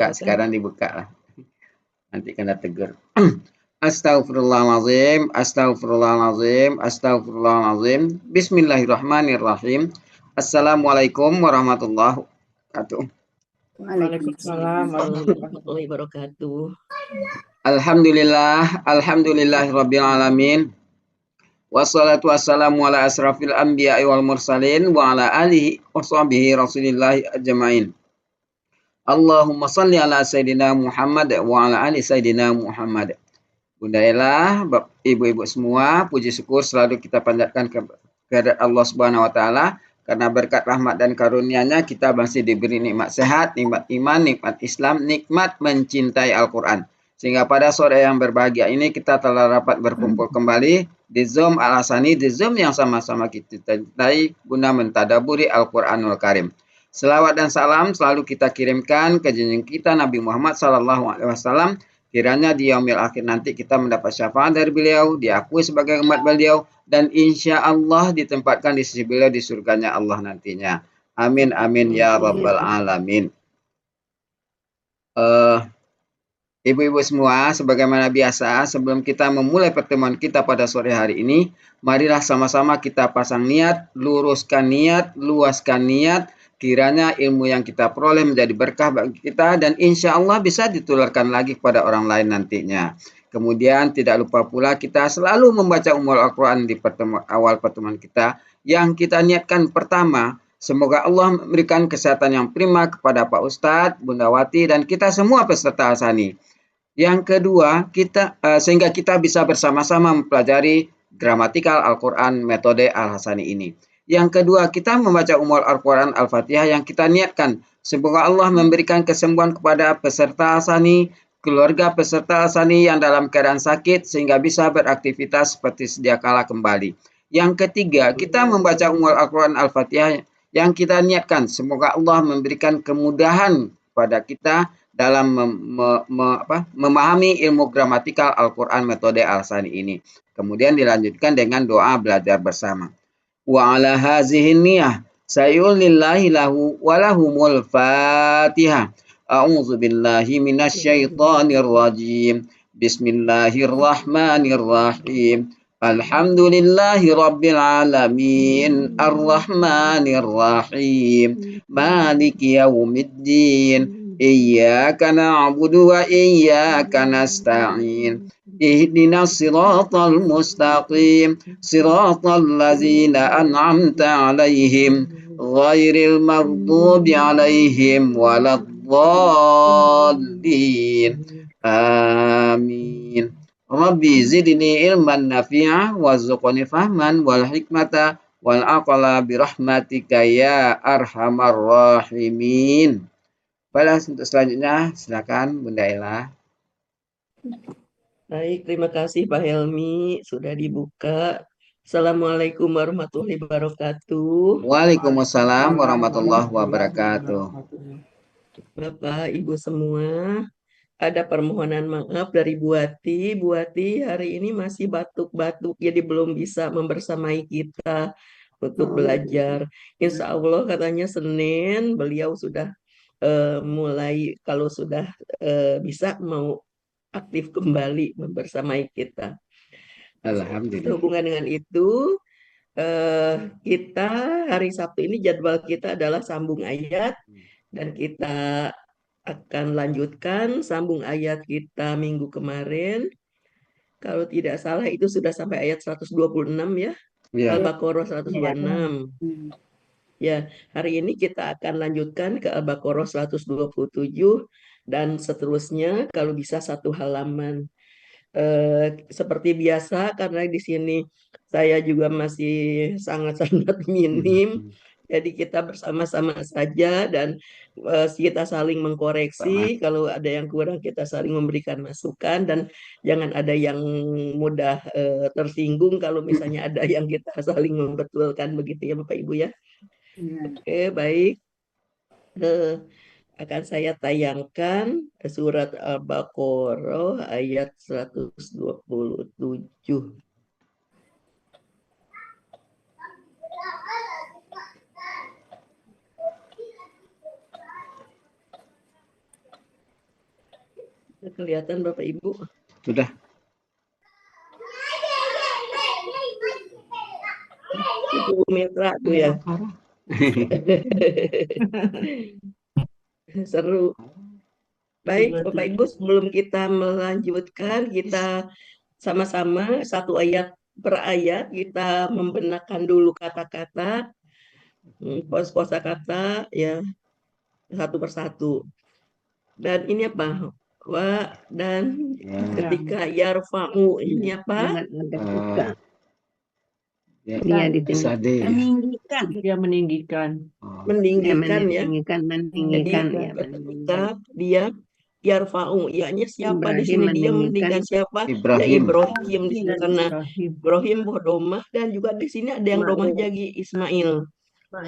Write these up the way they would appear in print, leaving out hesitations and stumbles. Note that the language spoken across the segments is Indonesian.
Buka sekarang dibuka lah. Nanti kena tegur. Astaghfirullahalazim, astaghfirullahalazim, astaghfirullahalazim. Bismillahirrahmanirrahim. Assalamualaikum warahmatullahi wabarakatuh. Waalaikumsalam warahmatullahi wabarakatuh. Alhamdulillah, alhamdulillahirabbil alamin. Wassalatu wassalamu ala asrafil anbiya'i wal mursalin wa ala alihi wa sahbihi rasulillahi ajmain. Allahumma salli ala Sayyidina Muhammad wa ala ali Sayyidina Muhammad. Bunda Ella, ibu-ibu semua, puji syukur selalu kita panjatkan kepada Allah Subhanahu wa taala karena berkat rahmat dan karunia-Nya kita masih diberi nikmat sehat, nikmat iman, nikmat Islam, nikmat mencintai Al-Qur'an. Sehingga pada sore yang berbahagia ini kita telah dapat berkumpul kembali di Zoom Al-Hasani, di Zoom yang sama-sama kita cintai guna mentadaburi Al-Qur'anul Karim. Selawat dan salam selalu kita kirimkan ke junjungan kita Nabi Muhammad SAW. Kiranya di yaumil akhir nanti kita mendapat syafaat dari beliau, diakui sebagai umat beliau, dan insya Allah ditempatkan di sisi beliau di surganya Allah nantinya. Amin, amin, ya rabbal alamin. Ibu-ibu semua, sebagaimana biasa, sebelum kita memulai pertemuan kita pada sore hari ini, marilah sama-sama kita pasang niat, luruskan niat, luaskan niat, kiranya ilmu yang kita peroleh menjadi berkah bagi kita dan insya Allah bisa ditularkan lagi kepada orang lain nantinya. Kemudian tidak lupa pula kita selalu membaca Ummul Al-Quran di awal pertemuan kita yang kita niatkan pertama. Semoga Allah memberikan kesehatan yang prima kepada Pak Ustadz, Bunda Wati, dan kita semua peserta Hasani. Yang kedua, sehingga kita bisa bersama-sama mempelajari gramatikal Al-Quran metode Al-Hasani ini. Yang kedua, kita membaca Ummul Al-Quran Al-Fatihah yang kita niatkan. Semoga Allah memberikan kesembuhan kepada peserta Hasani, keluarga peserta Hasani yang dalam keadaan sakit sehingga bisa beraktivitas seperti sedia kala kembali. Yang ketiga, kita membaca Ummul Al-Quran Al-Fatihah yang kita niatkan. Semoga Allah memberikan kemudahan kepada kita dalam memahami ilmu gramatikal Al-Quran metode Al-Hasani ini. Kemudian dilanjutkan dengan doa belajar bersama. Wa ala hazihin niyah sayulillahi lahu walahumul fatihah. A'udzu billahi minasyaitonir rajim. Bismillahirrahmanirrahim. Alhamdulillahi rabbil alamin. Arrahmanir rahim. Maliki yaumiddin. Iyyaka na'budu wa iyyaka nasta'in. Ihdinas siratal mustaqim. Siratal ladzina an'amta 'alaihim ghairil maghdubi 'alaihim waladdallin. Amin. Rabbi zidni ilman nafi'a warzuqni fahman wal hikmata wal aqla birahmatika ya arhamar rahimin. Pada untuk selanjutnya, silakan Bunda Ella. Baik, terima kasih Pak Helmi. Sudah dibuka. Assalamualaikum warahmatullahi wabarakatuh. Waalaikumsalam warahmatullahi wabarakatuh. Bapak, Ibu semua, ada permohonan maaf dari Bu Wati. Bu Wati hari ini masih batuk-batuk, jadi belum bisa membersamai kita untuk belajar. Insya Allah katanya Senin beliau sudah mulai, kalau sudah bisa mau aktif kembali membersamai kita. Alhamdulillah. Sehubungan dengan itu, kita hari Sabtu ini jadwal kita adalah sambung ayat dan kita akan lanjutkan sambung ayat kita minggu kemarin. Kalau tidak salah itu sudah sampai ayat 126 ya. Al-Baqarah 126. Ya, hari ini kita akan lanjutkan ke Al-Baqarah 127 dan seterusnya kalau bisa satu halaman. Seperti biasa karena di sini saya juga masih sangat-sangat minim. Jadi kita bersama-sama saja dan kita saling mengkoreksi. Kalau ada yang kurang kita saling memberikan masukan dan jangan ada yang mudah tersinggung kalau misalnya ada yang kita saling membetulkan begitu ya Bapak Ibu ya. Oke, baik. Akan saya tayangkan surat Al-Baqarah ayat 127. Kelihatan Bapak Ibu. Sudah. Itu mitra tuh ya. Seru. Baik, Bapak Ibu, sebelum kita melanjutkan, kita sama-sama satu ayat per ayat, kita membenarkan dulu kata-kata, kosakata ya, satu persatu. Dan ini apa? Dan ketika yarfa'u ini apa? Meninggikan. Dia meninggikan. Meninggikan ya. Meninggikan. Jadi ketika dia yarfa'u, yakni siapa di sini dia meninggikan siapa? Ya Ibrahim di sini karena Ibrahim domah, dan juga di sini ada yang domah jadi Ismail.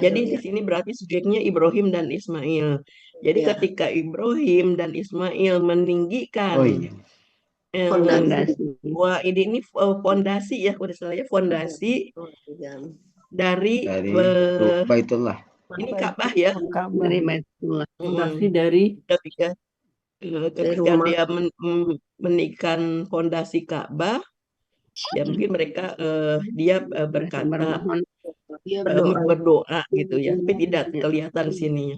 Jadi di sini berarti subjeknya Ibrahim dan Ismail. Jadi ketika Ibrahim dan Ismail meninggikan wah ini fondasi ya, fondasi dari Baitullah. ini Ka'bah ya. Dari Baitullah. Fondasi dari ketika dia meninggikan fondasi Ka'bah, ya mungkin mereka dia berkata berdoa gitu ya, tapi tidak kelihatan sininya.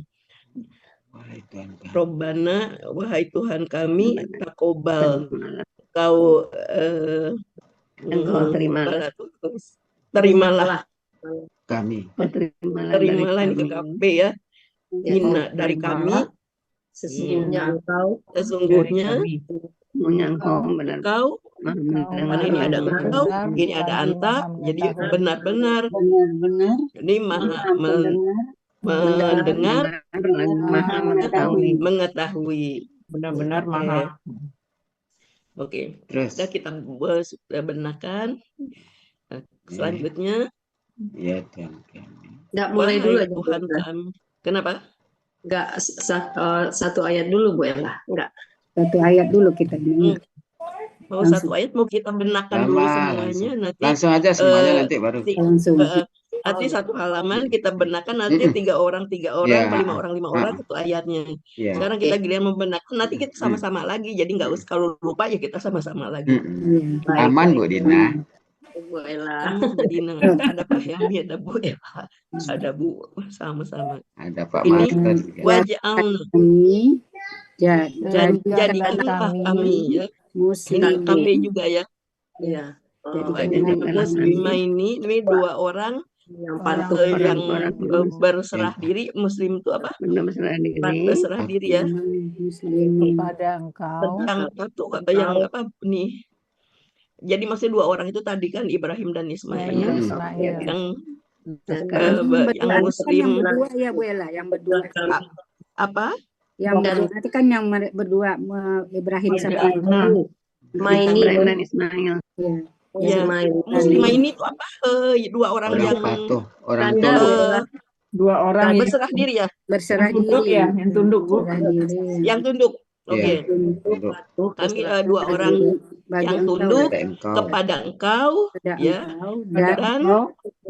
Robbana, wahai Tuhan kami, takobal, engkau terimalah kami, terimalah ini KKP ya, minna dari kami, sesungguhnya engkau engkau karena ini ada engkau, ini ada anta, jadi benar-benar ini maha mendengar, maha mengetahui, benar-benar maha. Oke, sudah kita benarkan. Selanjutnya, ya Tuhan kami. Nggak mulai dulu aja. Tuhan kami. Kenapa? Nggak satu ayat dulu Bu Ella. Nggak. Satu ayat dulu kita ini. Mau satu ayat mau kita benarkan dulu semuanya, nanti langsung aja semuanya nanti baru. Langsung. Nanti satu halaman kita benarkan, nanti 3 orang, 5 orang itu ayatnya. Sekarang kita giliran membenarkan, nanti kita sama-sama lagi. Jadi nggak usah, kalau lupa ya kita sama-sama lagi. Aman Bu Dina. Bu Ella. Aman Bu Dina. Ada Pak Helmi, ada Bu Ella, ada Bu, sama-sama. Ada Pak Ini Master. Kami jadikanlah kami ya. Ini kami juga ya. Iya. Muslimah ini 2 orang yang berserah diri. Muslim itu apa? Berserah diri ya. Kepada engkau. Yang apa nih? Jadi maksudnya 2 orang itu tadi kan Ibrahim dan Ismail. Yang Muslim. Yang berdua ya Bu Ella, yang berdua. Apa? Yang berarti kan yang berdua Ibrahim sama Ibrahim dan Ismail. Ya, Muslimah ini tuh apa? 2 orang yang orang tua. 2 orang berserah diri ya. Berserah diri ya, yang tunduk Bu. Yang tunduk. Oke. Kami 2 orang yang tunduk kepada engkau ya, dan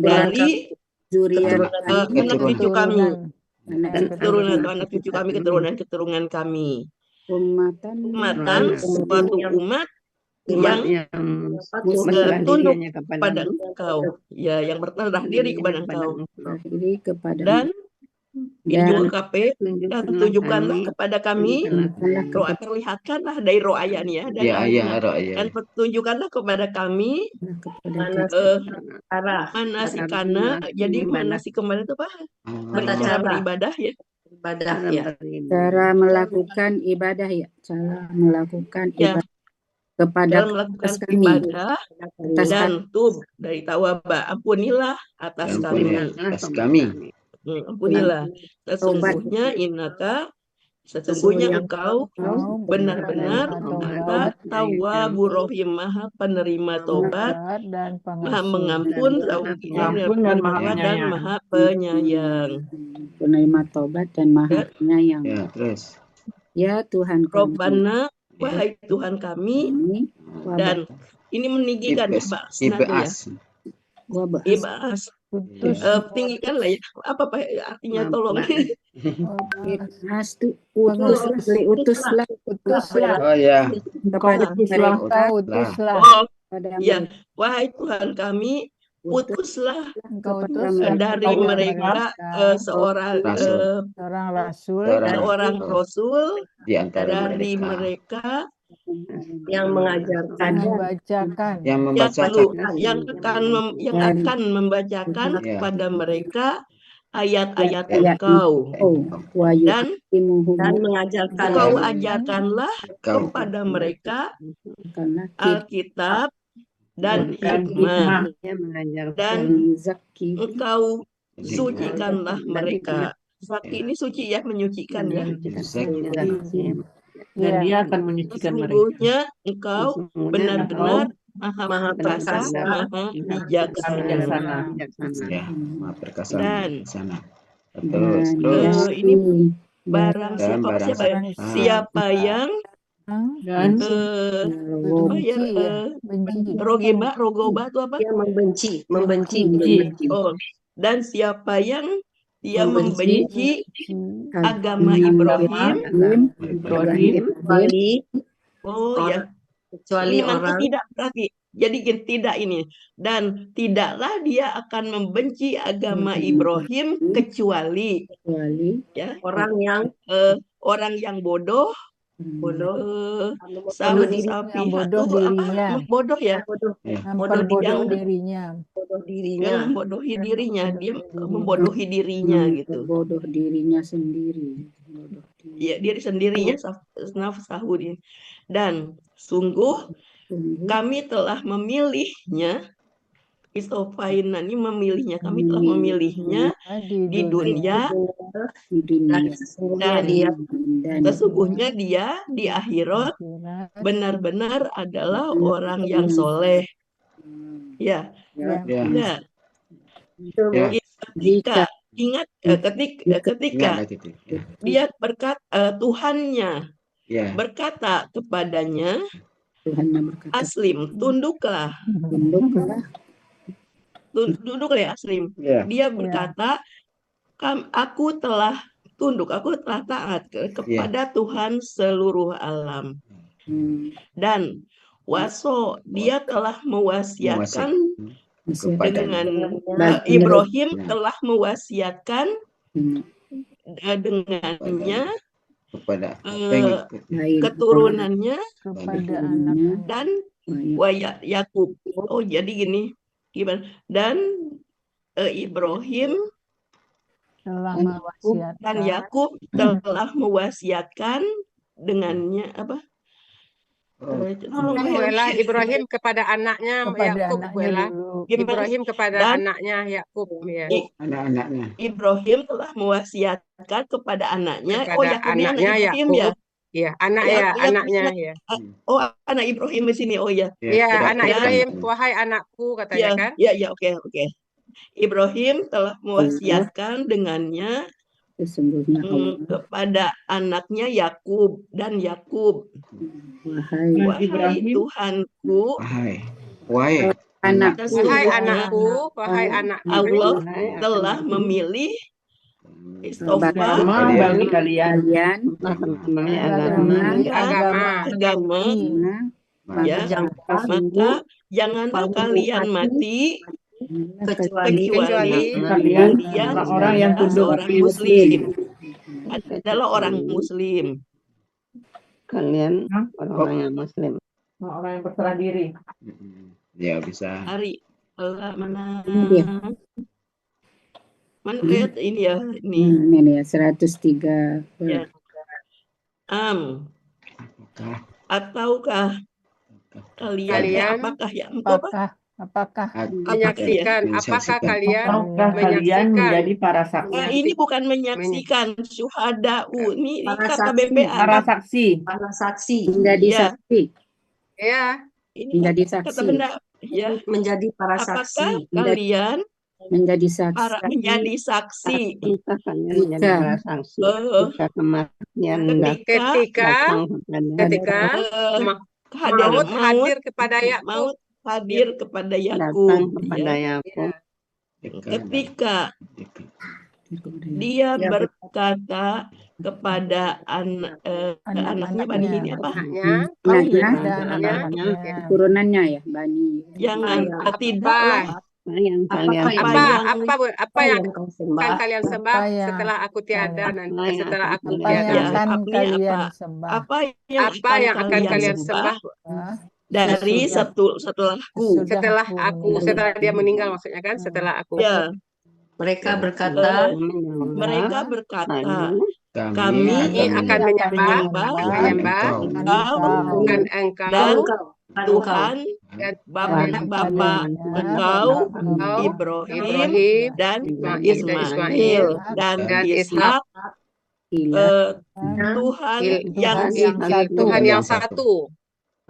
dari anak cucu kami, keturunan kami, umatan suatu umat yang tunduk kepada engkau ya, yang berserah diri kepada engkau, dan ini juga KP, dan tunjukkanlah kepada kami, perlihatkanlah dari ro'aya nih ya, dan tunjukkanlah kepada kami manasikana. Jadi manasik kemarin itu apa? Cara beribadah ya. Cara melakukan ibadah ya, cara melakukan ibadah kepada ibadah dan tub dari tawaba, ampunilah atas kami. Ampunilah, sesungguhnya sesungguhnya engkau benar-benar tawwabur rahim, maha penerima tobat, maha mengampun, dan maha penyayang. Penerima tobat dan maha penyayang. Ya, terus. Ya Tuhan kami. Robbana, wahai Tuhan kami, dan ini meninggikan ibas. Putus. tinggikanlah ya. Apa Pak artinya Maaf, tolong? Mbak. Utuslah Putuslah. Oh ya, kepada Utuslah mereka engkau, utuslah. Oh pada ya, mereka wahai Tuhan kami, utuslah Engkau kepada utuslah dari kepada mereka seorang Rasul. seorang rasul seorang rasul di antara dari mereka mereka Yang mengajarkan membacakan yang yang membacakan yang akan membacakan Ya. kepada mereka ayat-ayat Ayat Engkau dan dan mengajarkan Engkau Dan ajarkanlah Engkau kepada mereka karena Alkitab dan hikmah dan Zaki Engkau sucikanlah mereka. Zaki ini suci ya, menyucikan ya. dan Iya. dia akan menyucikan mereka. Sesungguhnya Engkau benar-benar maha perkasa, perkasa, maha bijaksana. ya, maha perkasa Dan di sana. Terus ini barang Dan siapa barang siapa ya? Siapa yang Dan ya, benci. rogoba itu apa? Dia membenci. Oh, dan siapa yang dia Membenci. membenci agama Ibrahim, Kecuali oh ya, kecuali iman orang atau tidak berarti. Jadi tidak ini. Dan tidaklah dia akan membenci agama Ibrahim kecuali ya orang yang orang yang bodoh, Yang bodoh dirinya. bodoh ya, Memperbodoh dirinya. yang membodohi dirinya, dia membodohi dirinya gitu. bodoh dirinya sendiri. Ya, diri sendirinya nafsahu. Dan sungguh kami telah memilihnya, istofaina ini memilihnya, kami telah memilihnya di dunia dan sesungguhnya dia dan sesungguhnya dia di akhirat benar-benar adalah orang yang soleh. Ya, ya, ya. ya, Ketika ingat ketika ingatlah gitu. Ya. dia berkata Tuhannya Ya. berkata kepadanya, Tuhannya berkata, Aslim, tunduklah. Tunduklah ya Aslim. Ya. Dia berkata, aku telah tunduk, aku telah taat kepada Tuhan seluruh alam. Dan dia telah mewasiatkan dengan Ibrahim telah mewasiatkan dengannya kepada keturunannya kepada anaknya dan Yakub. Oh jadi gini gimana? Dan Ibrahim telah dan mewasiatkan Yakub telah mewasiatkan dengannya apa? Buela Ibrahim kepada anaknya Yakub, Buela Ibrahim kepada anaknya Yakub, ya. Anak-anaknya. Ibrahim telah mewasiatkan kepada anaknya. Kepada anaknya Ibrahim Yakub. ya. Ya, anaknya ya. Oh, anak Ibrahim di sini. Oh ya. Ya, anak Ibrahim, wahai anakku katanya kan? Ya, oke. Ibrahim telah mewasiatkan dengannya kepada anaknya Yakub dan Yakub. Wahai Tuhanku, wahai anakku, Allah telah memilih agama bagi kalian agama ya, maka janganlah kalian mati kecuali kalian orang yang tunduk seorang muslim adalah orang muslim. Kalian orang yang muslim. Orang yang berserah diri. Ya bisa. Hari mana ayat ini ya ini. Ini ya 103. Ya. Ataukah kalian apakah menyaksikan? Apakah kalian menjadi para saksi? Ini bukan menyaksikan syuhada. Ini kata BPA. Para saksi. Menjadi saksi. Ya. Ini menjadi kata saksi. benda ya. Menjadi para saksi. Apakah kalian menjadi saksi? menjadi saksi. Apakah kalian menjadi para saksi ketika kematian ketika maut hadir kepada Yakub. Maut hadir kepada Yakub. Datang kepada Yakub. ketika dia berkata kepada anaknya Bani ini apa? Anaknya, Tahu Anaknya, nggak? anaknya, turunannya ya, Bani. Jangan apa tidaklah yang apa apa yang kau akan sembah? kalian sembah setelah aku tiada nanti setelah aku ya, tiada apa apa yang apa yang akan kalian sembah dari setelahku setelah dia meninggal maksudnya kan setelah aku ya Mereka berkata, mereka berkata Kami ini akan menyembah engkau bukan dan engkau Tuhan dan bapak engkau Ibrahim Ibrahim dan Ismail Ismail dan Ishak Tuhan yang Tuhan yang satu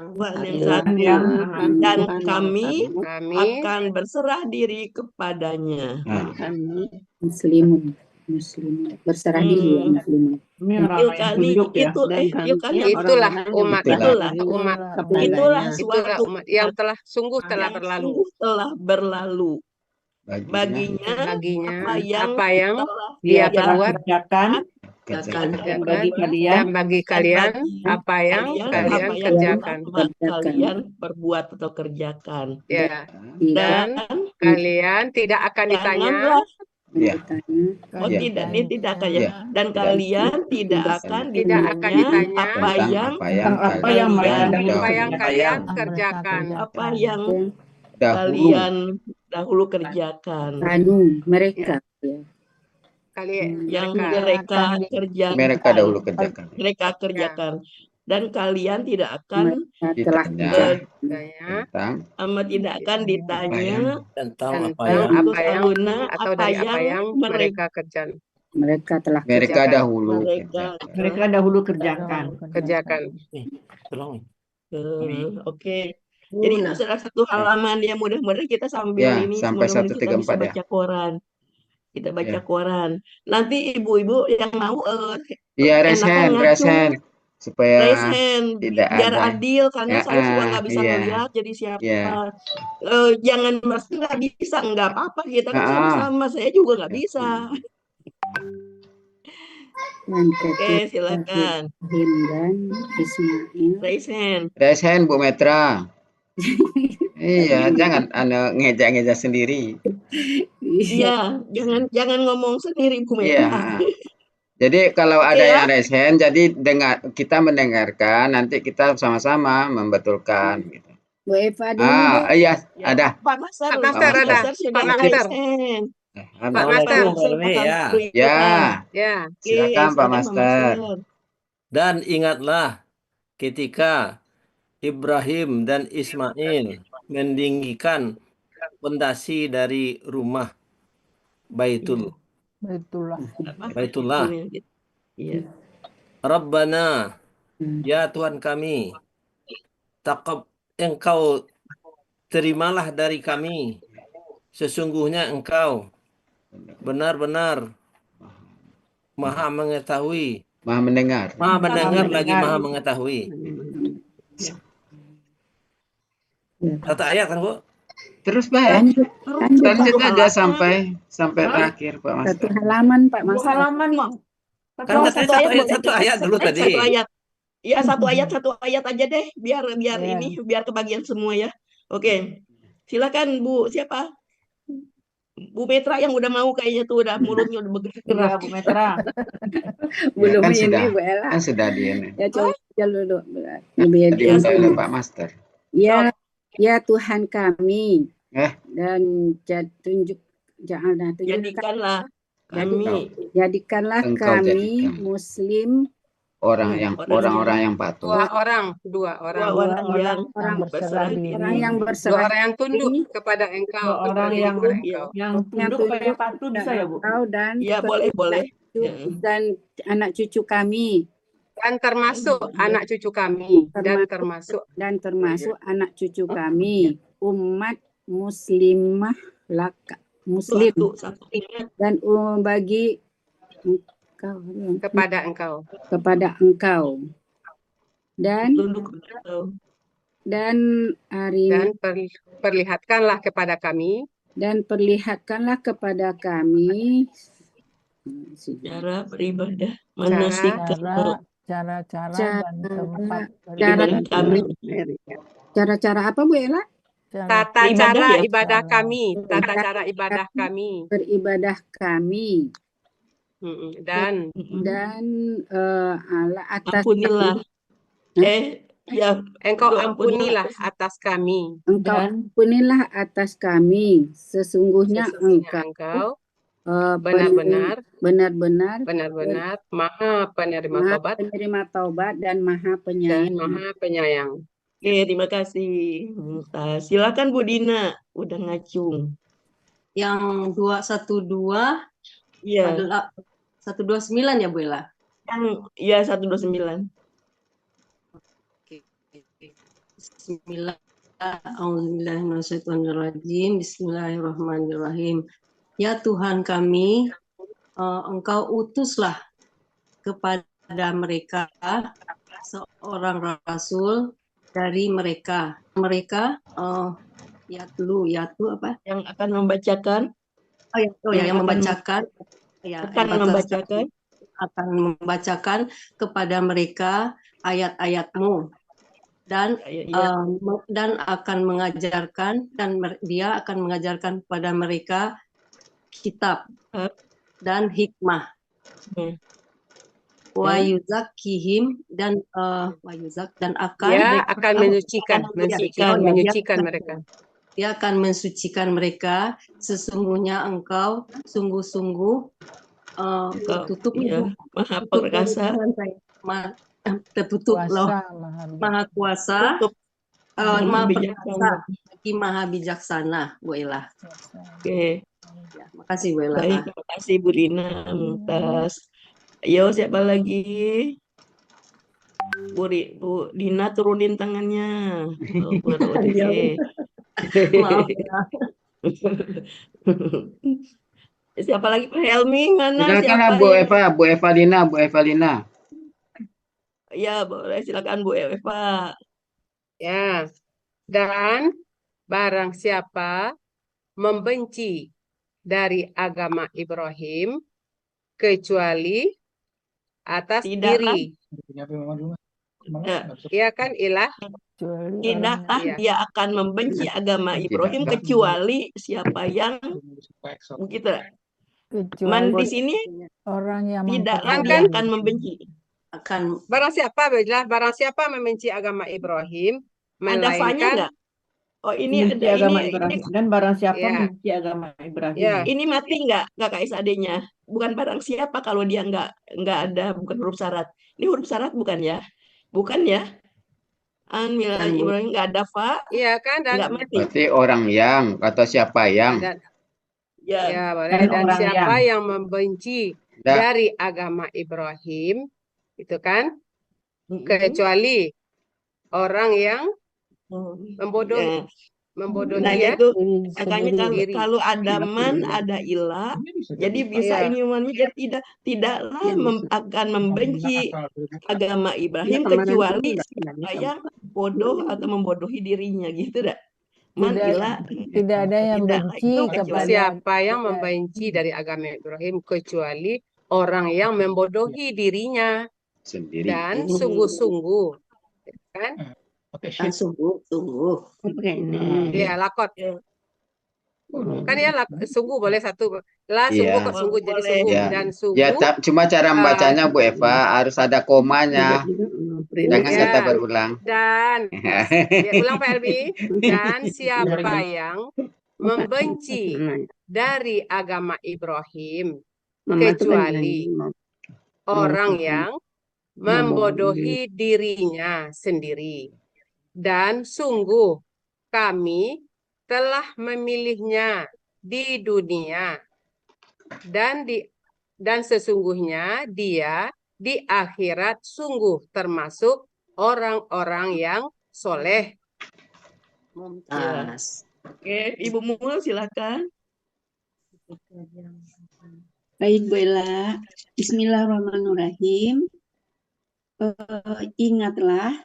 Tuhan yang satu dan kami akan berserah diri kepadanya. Muslimun berserah diri ya muslimun. Itulah umat Itulah suatu umat yang telah sungguh telah berlalu baginya apa yang dia perbuat kerjakan dan bagi kalian apa yang kalian kerjakan kalian perbuat atau kerjakan ya dan kalian tidak akan ditanya tidak akan ya dan kalian tidak akan ditanya apa yang kalian kerjakan apa yang kalian dahulu kerjakan mereka yang mereka kerjakan mereka kerjakan dan kalian tidak akan ditanya tidak akan ditanya tentang apa yang mereka kerjakan mereka dahulu kerjakan. Oke. Jadi salah satu halaman yang mudah-mudahan kita sambil ini sampai mudah-mudahan kita bisa baca koran. Kita baca koran. Nanti ibu-ibu yang mau resen supaya tidak biar ada adil karena saya juga nggak bisa melihat jadi siapa jangan merasa nggak bisa nggak apa-apa kita kan sama-sama saya juga nggak bisa. Oke silakan dan Ismail resen Bu Metra. Iya, jangan ngeja-ngeja sendiri. Iya, jangan ngomong sendiri Bu Metra. Iya. Jadi kalau ada yang resen, jadi kita mendengarkan, nanti kita sama-sama membetulkan. Gitu. Bu Eva dulu. Iya, ada. Pak Master ada. Pak Master. Pak Master. Ya. Silakan Pak Master. Dan ingatlah ketika Ibrahim dan Ismail meninggikan pondasi dari rumah Baitullah. Rabbana, ya Tuhan kami, Engkau terimalah dari kami, sesungguhnya Engkau benar-benar Maha mengetahui, Maha mendengar lagi Maha mengetahui. Satu ayat kan Bu? Terus baik. Lanjut aja sampai terakhir Pak Master. Satu halaman Pak Master. Kan satu ayat dulu tadi. Satu ayat. Ya satu ayat aja deh biar kebagian semua ya. Oke. Silakan Bu, siapa? Bu Metra yang udah mau kayaknya tuh udah mulutnya udah bergerak. Bu Metra. Belum kan ini sudah, Bu Ella. Kan sudah di ini. Ya coba dulu. Tadi Pak Master. Ya Tuhan kami dan jadikanlah kami muslim orang-orang yang patuh. Dua orang yang berserah, orang yang tunduk kepada Engkau, orang yang tunduk kepada patuh bisa ya Bu? Dan ya boleh. Dan anak cucu kami. Dan termasuk anak cucu kami dan termasuk anak cucu kami umat muslimah muslim dan bagi engkau kepada engkau dan perlihatkanlah kepada kami Dan perlihatkanlah kepada kami cara beribadah manasik Cara dan tempat beribadah kami. cara-cara apa Bu Ella? Tata Ibadah cara ya? ibadah kami, tata cara ibadah kami. Beribadah kami Dan Allah atas ampunilah. Ya, engkau doa ampunilah atas kami. Engkau ampunilah atas kami, sesungguhnya engkau benar-benar maha penerima taubat penerima taubat dan maha penyayang. Oke, terima kasih. Silakan Bu Dina, udah ngacung. Yang 212 Iya. adalah 129 ya Bu Ella? Yang ya 129. Bismillahirrahmanirrahim. Ya Tuhan kami, Engkau utuslah kepada mereka seorang rasul dari mereka. Mereka yatu apa? Yang akan membacakan. Yang membacakan. Akan membacakan kepada mereka ayat-ayat-Mu. Dan akan mengajarkan dia akan mengajarkan kepada mereka kitab dan hikmah. Wa yuzakihim dan akan menyucikan mereka. Dia akan mensucikan mereka. Sesungguhnya Engkau sungguh-sungguh Maha perkasa, tertutup loh, maha kuasa, maha perkasa, maha bijaksana, Bu Ella. Oke. Ya, makasih Bu Ella. Baik, terima kasih Bu Dina Mumtaz. Ayo siapa lagi? Bu Dina turunin tangannya. Oke. Maaf ya. Siapa lagi Pak Helmi? Mana Silakan Bu Evalina. Ya, boleh silakan Bu Eva. Ya. Dan barang siapa membenci dari agama Ibrahim kecuali atas diri. Iya kan Ilah? Tidakkah dia akan membenci agama Ibrahim kecuali siapa yang gitu. Di sini orang yang tidaklah dia akan membenci. Barang siapa membenci agama Ibrahim ada fanya enggak? Oh ini membenci ada agama ini Ibrahim. Dan barang siapa ya. membenci agama Ibrahim. Ya. Ini mati enggak Kakak SAD-nya? Bukan barang siapa kalau dia enggak ada, bukan huruf syarat. Ini huruf syarat bukan ya? Bukan ya? Ibrahim enggak ada fa. Iya kan, dan enggak mati. Berarti orang yang atau siapa yang? Ya boleh. Dan siapa yang membenci dari agama Ibrahim itu kan kecuali orang yang membodohi nah, ya. itu makanya kalau ada man ada ilah, jadi bisa ini jadi tidaklah akan membenci agama Ibrahim kecuali siapa yang bodoh atau membodohi dirinya gitu dah. Tidak ada yang benci kepada siapa yang membenci dari agama Ibrahim kecuali orang yang membodohi dirinya sendiri dan sungguh-sungguh kan? Dan sungguh-sungguh. Iya, lakot. Kan ya sungguh boleh satu. Sungguh kok sungguh jadi sungguh dan sungguh. Ya, cuma cara membacanya Bu Eva harus ada komanya. Jangan kata berulang. Dan ulang Pak Elvi. Dan siapa yang membenci dari agama Ibrahim kecuali orang yang membodohi dirinya sendiri. Dan sungguh kami telah memilihnya di dunia dan sesungguhnya dia di akhirat sungguh termasuk orang-orang yang soleh. Mumtaz. Oke, Ibu Mul silakan. Baik Bu Ella, Bismillahirrahmanirrahim. Ingatlah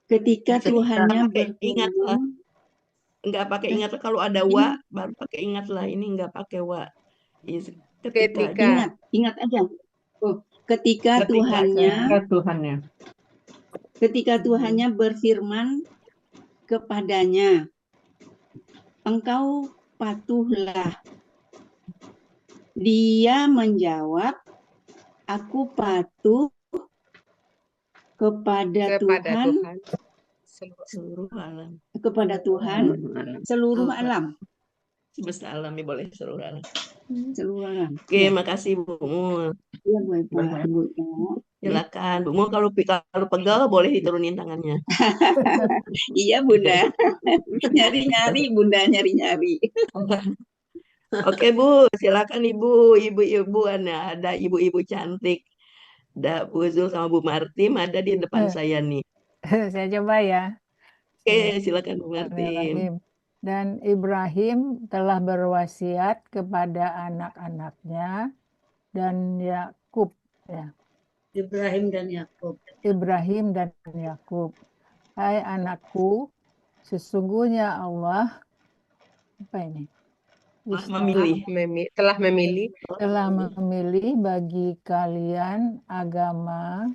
Ketika Ketika Tuhannya pakai ingat lah, berfirman, nggak pakai ingat lah. Kalau ada wa baru pakai ingat lah. Ini nggak pakai wa. Ketika Ketika. ingat aja. Oh, ketika Tuhannya. Tuhannya berfirman kepadanya, engkau patuhlah. Dia menjawab, aku patuh kepada Tuhan, seluruh alam. kepada Tuhan seluruh alam. Semesta alam ya, boleh seluruh alam. Seluruh alam. Oke, makasih Bu Mul. Iya, Bu. Silakan Bu Mul, kalau pegal boleh diturunin tangannya. Iya, Bunda. Nyari-nyari, Bunda, nyari-nyari. Oke Bu, silakan ibu-ibu ada ibu-ibu cantik. Ada Bu Zul sama Bu Martim ada di depan saya nih. Saya coba ya. Oke, silakan Bu Martim. Bismillahirrahmanirrahim. Dan Ibrahim telah berwasiat kepada anak-anaknya dan Yakub, ya. Ibrahim dan Yakub. Ibrahim dan Yakub. Hai anakku, sesungguhnya Allah telah memilih bagi kalian agama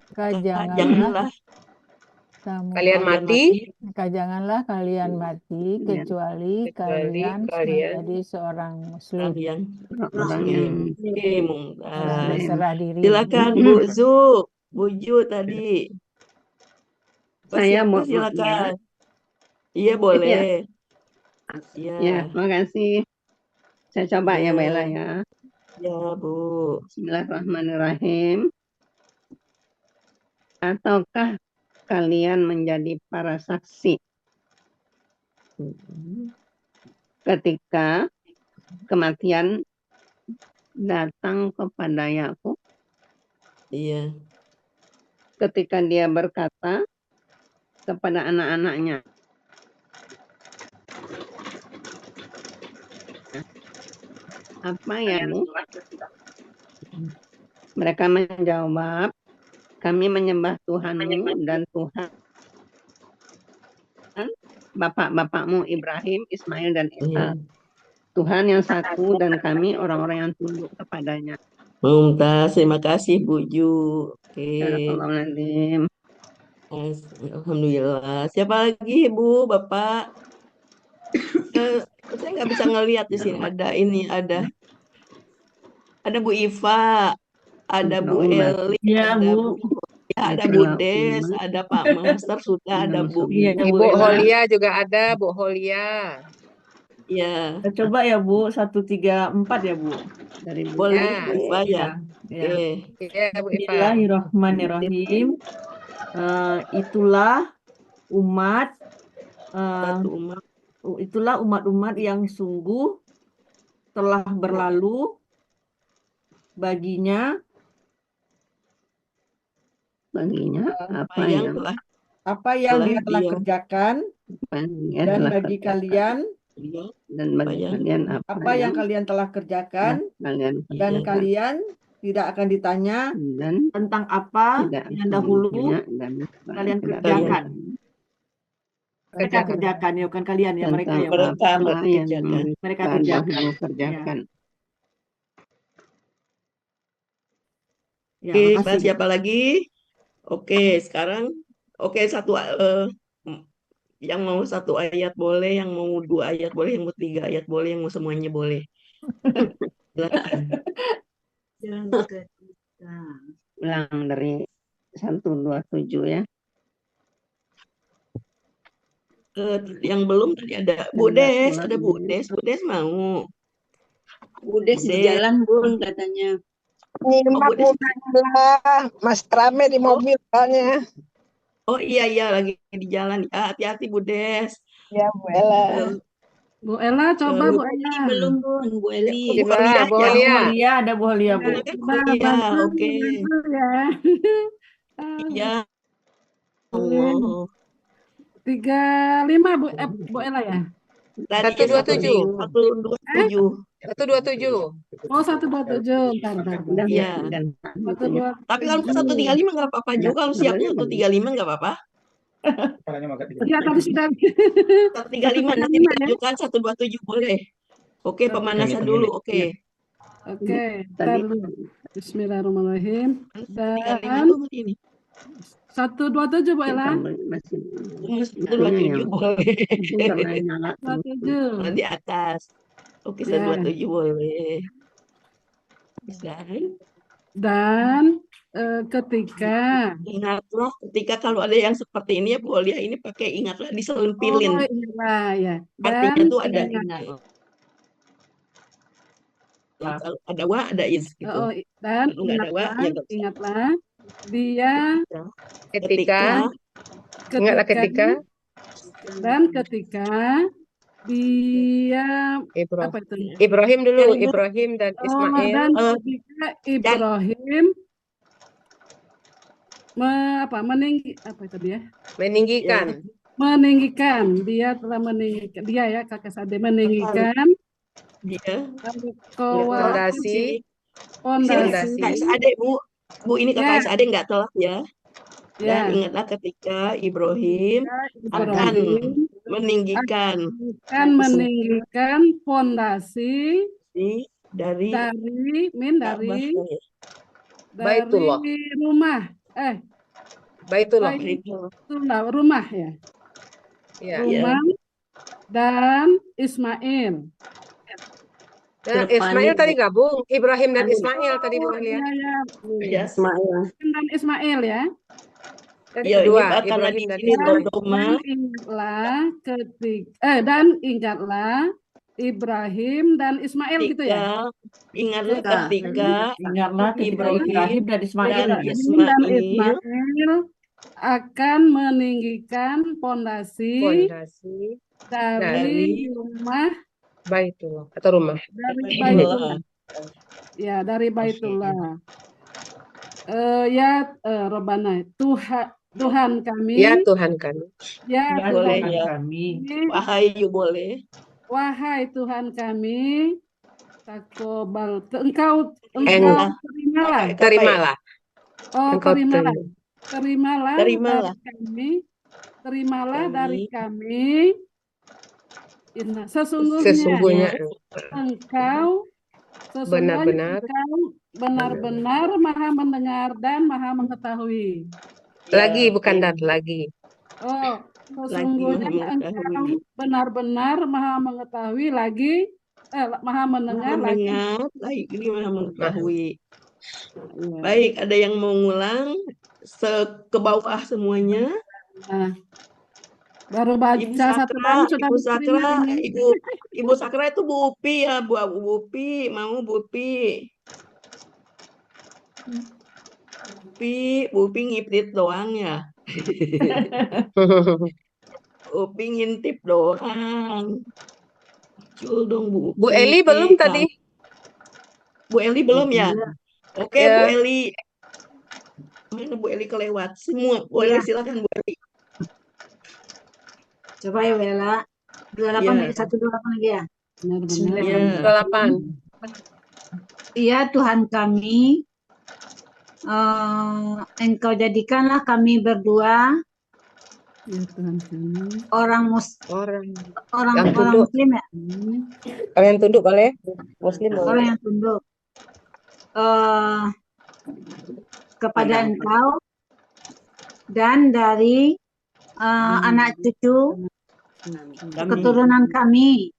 maka janganlah kalian mati kecuali kalian menjadi seorang muslim. Berserah diri. Silakan Bu Ju tadi. Saya mau silakan. Iya boleh. Ya, makasih. Saya coba ya, Bella ya. Ya, Bu. Bismillahirrahmanirrahim. Ataukah kalian menjadi para saksi ketika kematian datang kepada Yakub? Iya. Ketika dia berkata kepada anak-anaknya, apa ya, Bu? Mereka menjawab, kami menyembah Tuhanmu dan Tuhan bapak-bapakmu Ibrahim, Ismail, dan Ishak. Tuhan yang satu dan kami orang-orang yang tunduk kepadanya. Mumtaz, terima kasih Bu Ju. Oke. Alhamdulillah. Siapa lagi Bu, Bapak? Saya nggak bisa ngelihat di sini. Ada Bu Iva, ada Bu Eli, ada Bu Des, ada Pak Master, sudah ada Bu. Ibu Holia juga ada, Bu Holia. Ya. Coba ya Bu, 134 ya Bu. Boleh Bu Iva ya. Oke. Bu Iva. Bismillahirrahmanirrahim. Itulah umat-umat yang sungguh telah berlalu baginya apa yang dia telah kerjakan, dan bagi kalian apa yang kalian telah kerjakan, dan kalian tidak akan ditanya tentang apa yang dahulu kalian kerjakan. Mereka kerjakan ya, bukan kalian ya, mereka kerjakan. Ya, Oke, siapa lagi? Oke, sekarang yang mau 1 ayat boleh, yang mau 2 ayat boleh, yang mau 3 ayat boleh, yang mau semuanya boleh. Ulang dari 127 ya. Yang belum tadi ada Bu Des, Bu Des mau. Bu Des di jalan, Bun, katanya. Mas rame di mobil soalnya. Oh iya lagi di jalan. Hati-hati Bu Des. Ya Bu Ella. Bu Ella coba Bu Ella. Belum Bun, Bu Eli. Bu Holia. Ada Bu Holia Bu. Iya, oke. Ya. Allah. 35 Bu Ella ya. Tadi 127. 127. 127. Oh, 127. Bentar. Iya. Tapi kalau 135 nggak apa-apa juga. Kalau siapnya 135 nggak apa-apa. Ya, tadi sudah. 135 nanti dilanjutkan 127 boleh. Oke, pemanasan dulu. Oke. Oke, ntar dulu. Bismillahirrahmanirrahim. 135 tuh ini. 127 Bu Ella. 127 boleh. 127. Di atas. Oke, Ya. 127 boleh. Dan ketika ingatlah ketika kalau ada yang seperti ini ya Bu Olia, ini pakai ingatlah oh diselempilin. iya ya. Artinya Dan tuh ada ingat. Kalau ada wa ada is gitu. dan Kalau nggak ada wa ya nggak bisa. ingatlah dia Ketika. Ingatlah ketika. dan ketika dia Ibrahim. apa itu? Ibrahim dulu. Ibrahim dan dan Ismail. ketika Ibrahim apa itu dia? Meninggikan. Meninggikan. Dia telah meninggikan. Dia ya kakak Sade meninggikan. Dia Fondasi. Kakak Sade Bu ini kakak Sade nggak telat ya. Ya. Dan ingatlah ketika Ibrahim akan meninggikan fondasi dari Baitullah. rumah. Baitullah. Rumah ya. Ya. Rumah dan Ismail. Dan Ismail tadi gabung. Ibrahim dan Ismail tadi Bu Olia. Ya, Ismail. Dan Ismail ya. Tadi kedua, Ibrahim dan Ismail. Dan ingatlah Ibrahim dan Ismail gitu ya. Ingatlah ketika Ibrahim dan Ismail. Dan Ismail akan meninggikan fondasi dari rumah Baitullah atau rumah. Dari Baitullah. Ya, dari Baitullah. Robbana, Tuhan kami. Ya Tuhan kami. Ya boleh Tuhan ya. kami. Wahai boleh. Wahai Tuhan kami, takobal. Engkau terimalah. Oh, terimalah. Terimalah dari kami. Sesungguhnya engkau benar-benar maha mendengar dan maha mengetahui. Lagi bukan dan lagi. Oh, sesungguhnya engkau benar-benar maha mengetahui lagi maha mendengar lagi maha mengetahui. Baik, ada yang mau ngulang ke bawah semuanya? Nah, baru baca satu kali sudah Ibu Sakra, Ibu Sakra itu Bu Upi ya, Bu Upi, mau Bu Upi. Bu Upi ngiprit doang ya. Upi ngintip doang. Muncul dong Bu Upi. Bu Eli belum tadi? Bu Eli belum ya? Oke, Bu Eli. Mana Bu Eli kelewat? Semua. Boleh silakan Bu Eli. Coba ya Bella. 128 lagi ya. 28. Iya Tuhan kami, Engkau jadikanlah kami berdua orang Muslim ya. Orang yang tunduk boleh? Muslim boleh. Orang yang tunduk kepada Engkau dan dari anak cucu keturunan kami,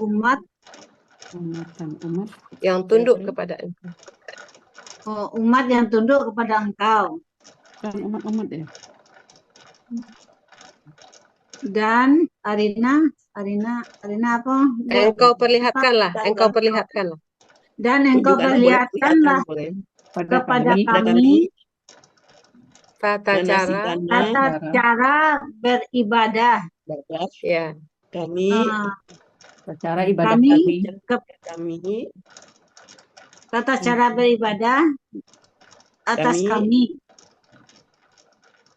umat yang tunduk kepada Engkau. Umat yang tunduk kepada Engkau. Umat ya. Dan Arina apa? Engkau perlihatkanlah. Dan Engkau perlihatkanlah kepada kami tata cara beribadah. Ya. Kami cara ibadah kami. Tata cara beribadah atas kami.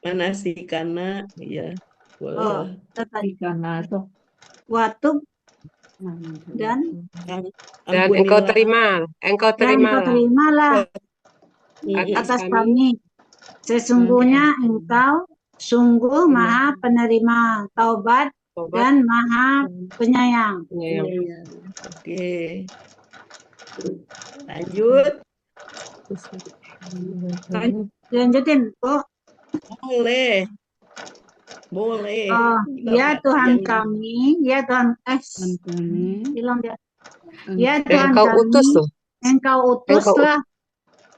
Manasikana ya. Boleh. Waktu dan Dan engkau terimalah atas kami. Sesungguhnya engkau sungguh maha penerima taubat dan maha penyayang. Oke. Lanjut. Lanjutin, Bu. Boleh. Boleh. Oh, ya Tuhan kami, ya Tuhan, bilang dia. Ya Tuhan engkau kami, utus tuh. engkau utuslah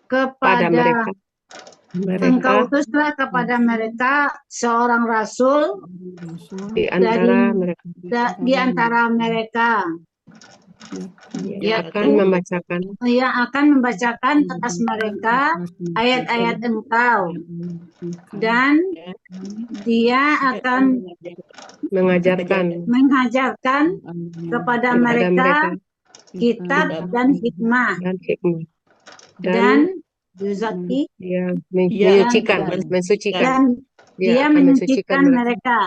kepada mereka. Engkau utuslah kepada mereka seorang rasul Di antara mereka. Di antara mereka Yang akan membacakan. Yang akan membacakan atas mereka ayat-ayat Engkau, dan dia akan mengajarkan kepada mereka kitab dan hikmah, dan yuzaki, mensucikan mereka,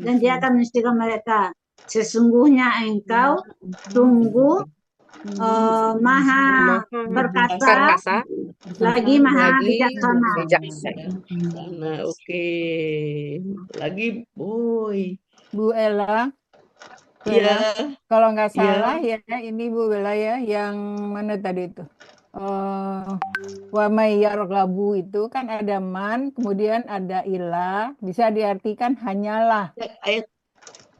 dan dia akan mensucikan mereka. Sesungguhnya engkau sungguh maha perkasa, lagi maha bijaksana. Oke. Lagi, boy. Bu Ella. Iya. Kalau nggak salah ya, ini Bu Bella ya, yang mana tadi itu? Wa may yarghabu itu kan ada man, kemudian ada ilah, bisa diartikan hanyalah.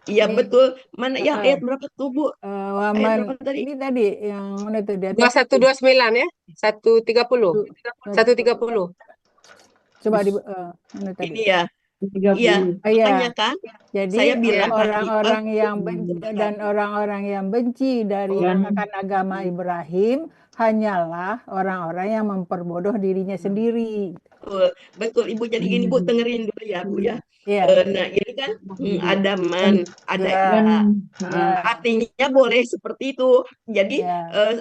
Iya betul. Mana yang ayat berapa tuh, Bu? Waman ini tadi yang mana tuh? 2129 ya? 130. 130. Coba di mana tadi? Ini ya. Iya, makanya kan. Jadi saya bilang orang-orang yang benci dan orang-orang yang benci dari akan agama Ibrahim hanyalah orang-orang yang memperbodoh dirinya sendiri. Betul, Ibu. Jadi gini, Bu, dengerin dulu ya, Bu ya. Nah, ini kan ada man, ada ilah. Artinya boleh seperti itu. Jadi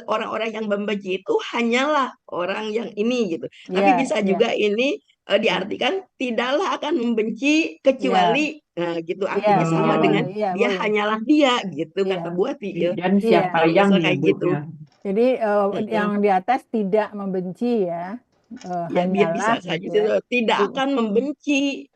orang-orang yang membenci itu hanyalah orang yang ini gitu. Tapi bisa juga ini diartikan tidaklah akan membenci kecuali gitu, artinya sama dengan dia hanyalah dia gitu, kata Bu Ati ya. Dan siapa yang kayak gitu. Jadi yang di atas tidak membenci ya. Ya biar bisa saja tidak akan membenci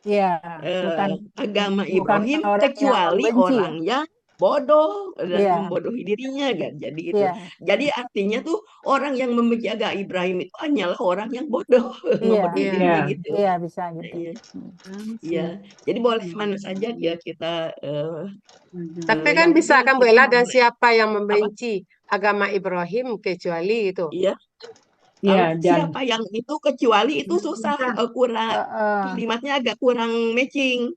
agama Ibrahim kecuali orang yang bodoh dan membodohi dirinya kan. Jadi itu. Jadi artinya tuh orang yang membenci agama Ibrahim itu hanyalah orang yang bodoh, membodohi dirinya gitu. Iya, bisa gitu. Iya. Jadi boleh mana saja dia kita tapi kan bisa kan Bu Ella, dan siapa yang membenci agama Ibrahim kecuali itu. Iya. Siapa yang itu kecuali itu susah, kurang kalimatnya agak kurang matching.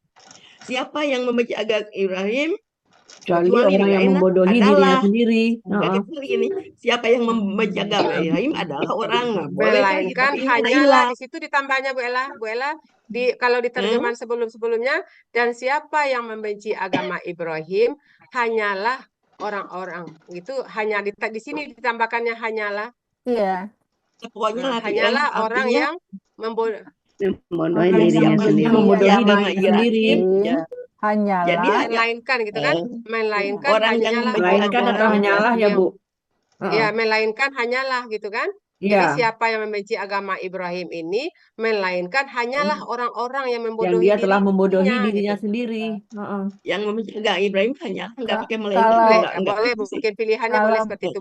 Siapa yang membenci agama Ibrahim kecuali orang yang membodohi dirinya sendiri. Siapa yang membenci agama Ibrahim adalah orang melainkan hanyalah, di situ ditambahnya Bu Ella. Bu Ella, kalau di terjemahan sebelum-sebelumnya, dan siapa yang membenci agama Ibrahim hanyalah orang-orang itu, hanya di sini ditambahkannya hanyalah. Iya. Pokoknya hanyalah orang yang membodohi dirinya sendiri. Hanyalah. Jadi melainkan gitu kan? Melainkan orang yang melainkan atau hanyalah ya Bu? Ya, melainkan hanyalah gitu kan? Jadi siapa yang membenci agama Ibrahim ini melainkan hanyalah orang-orang yang membodohi dia telah membodohi dirinya sendiri. Yang membenci agama Ibrahim hanya nggak pakai melainkan. Boleh, mungkin pilihannya boleh seperti itu.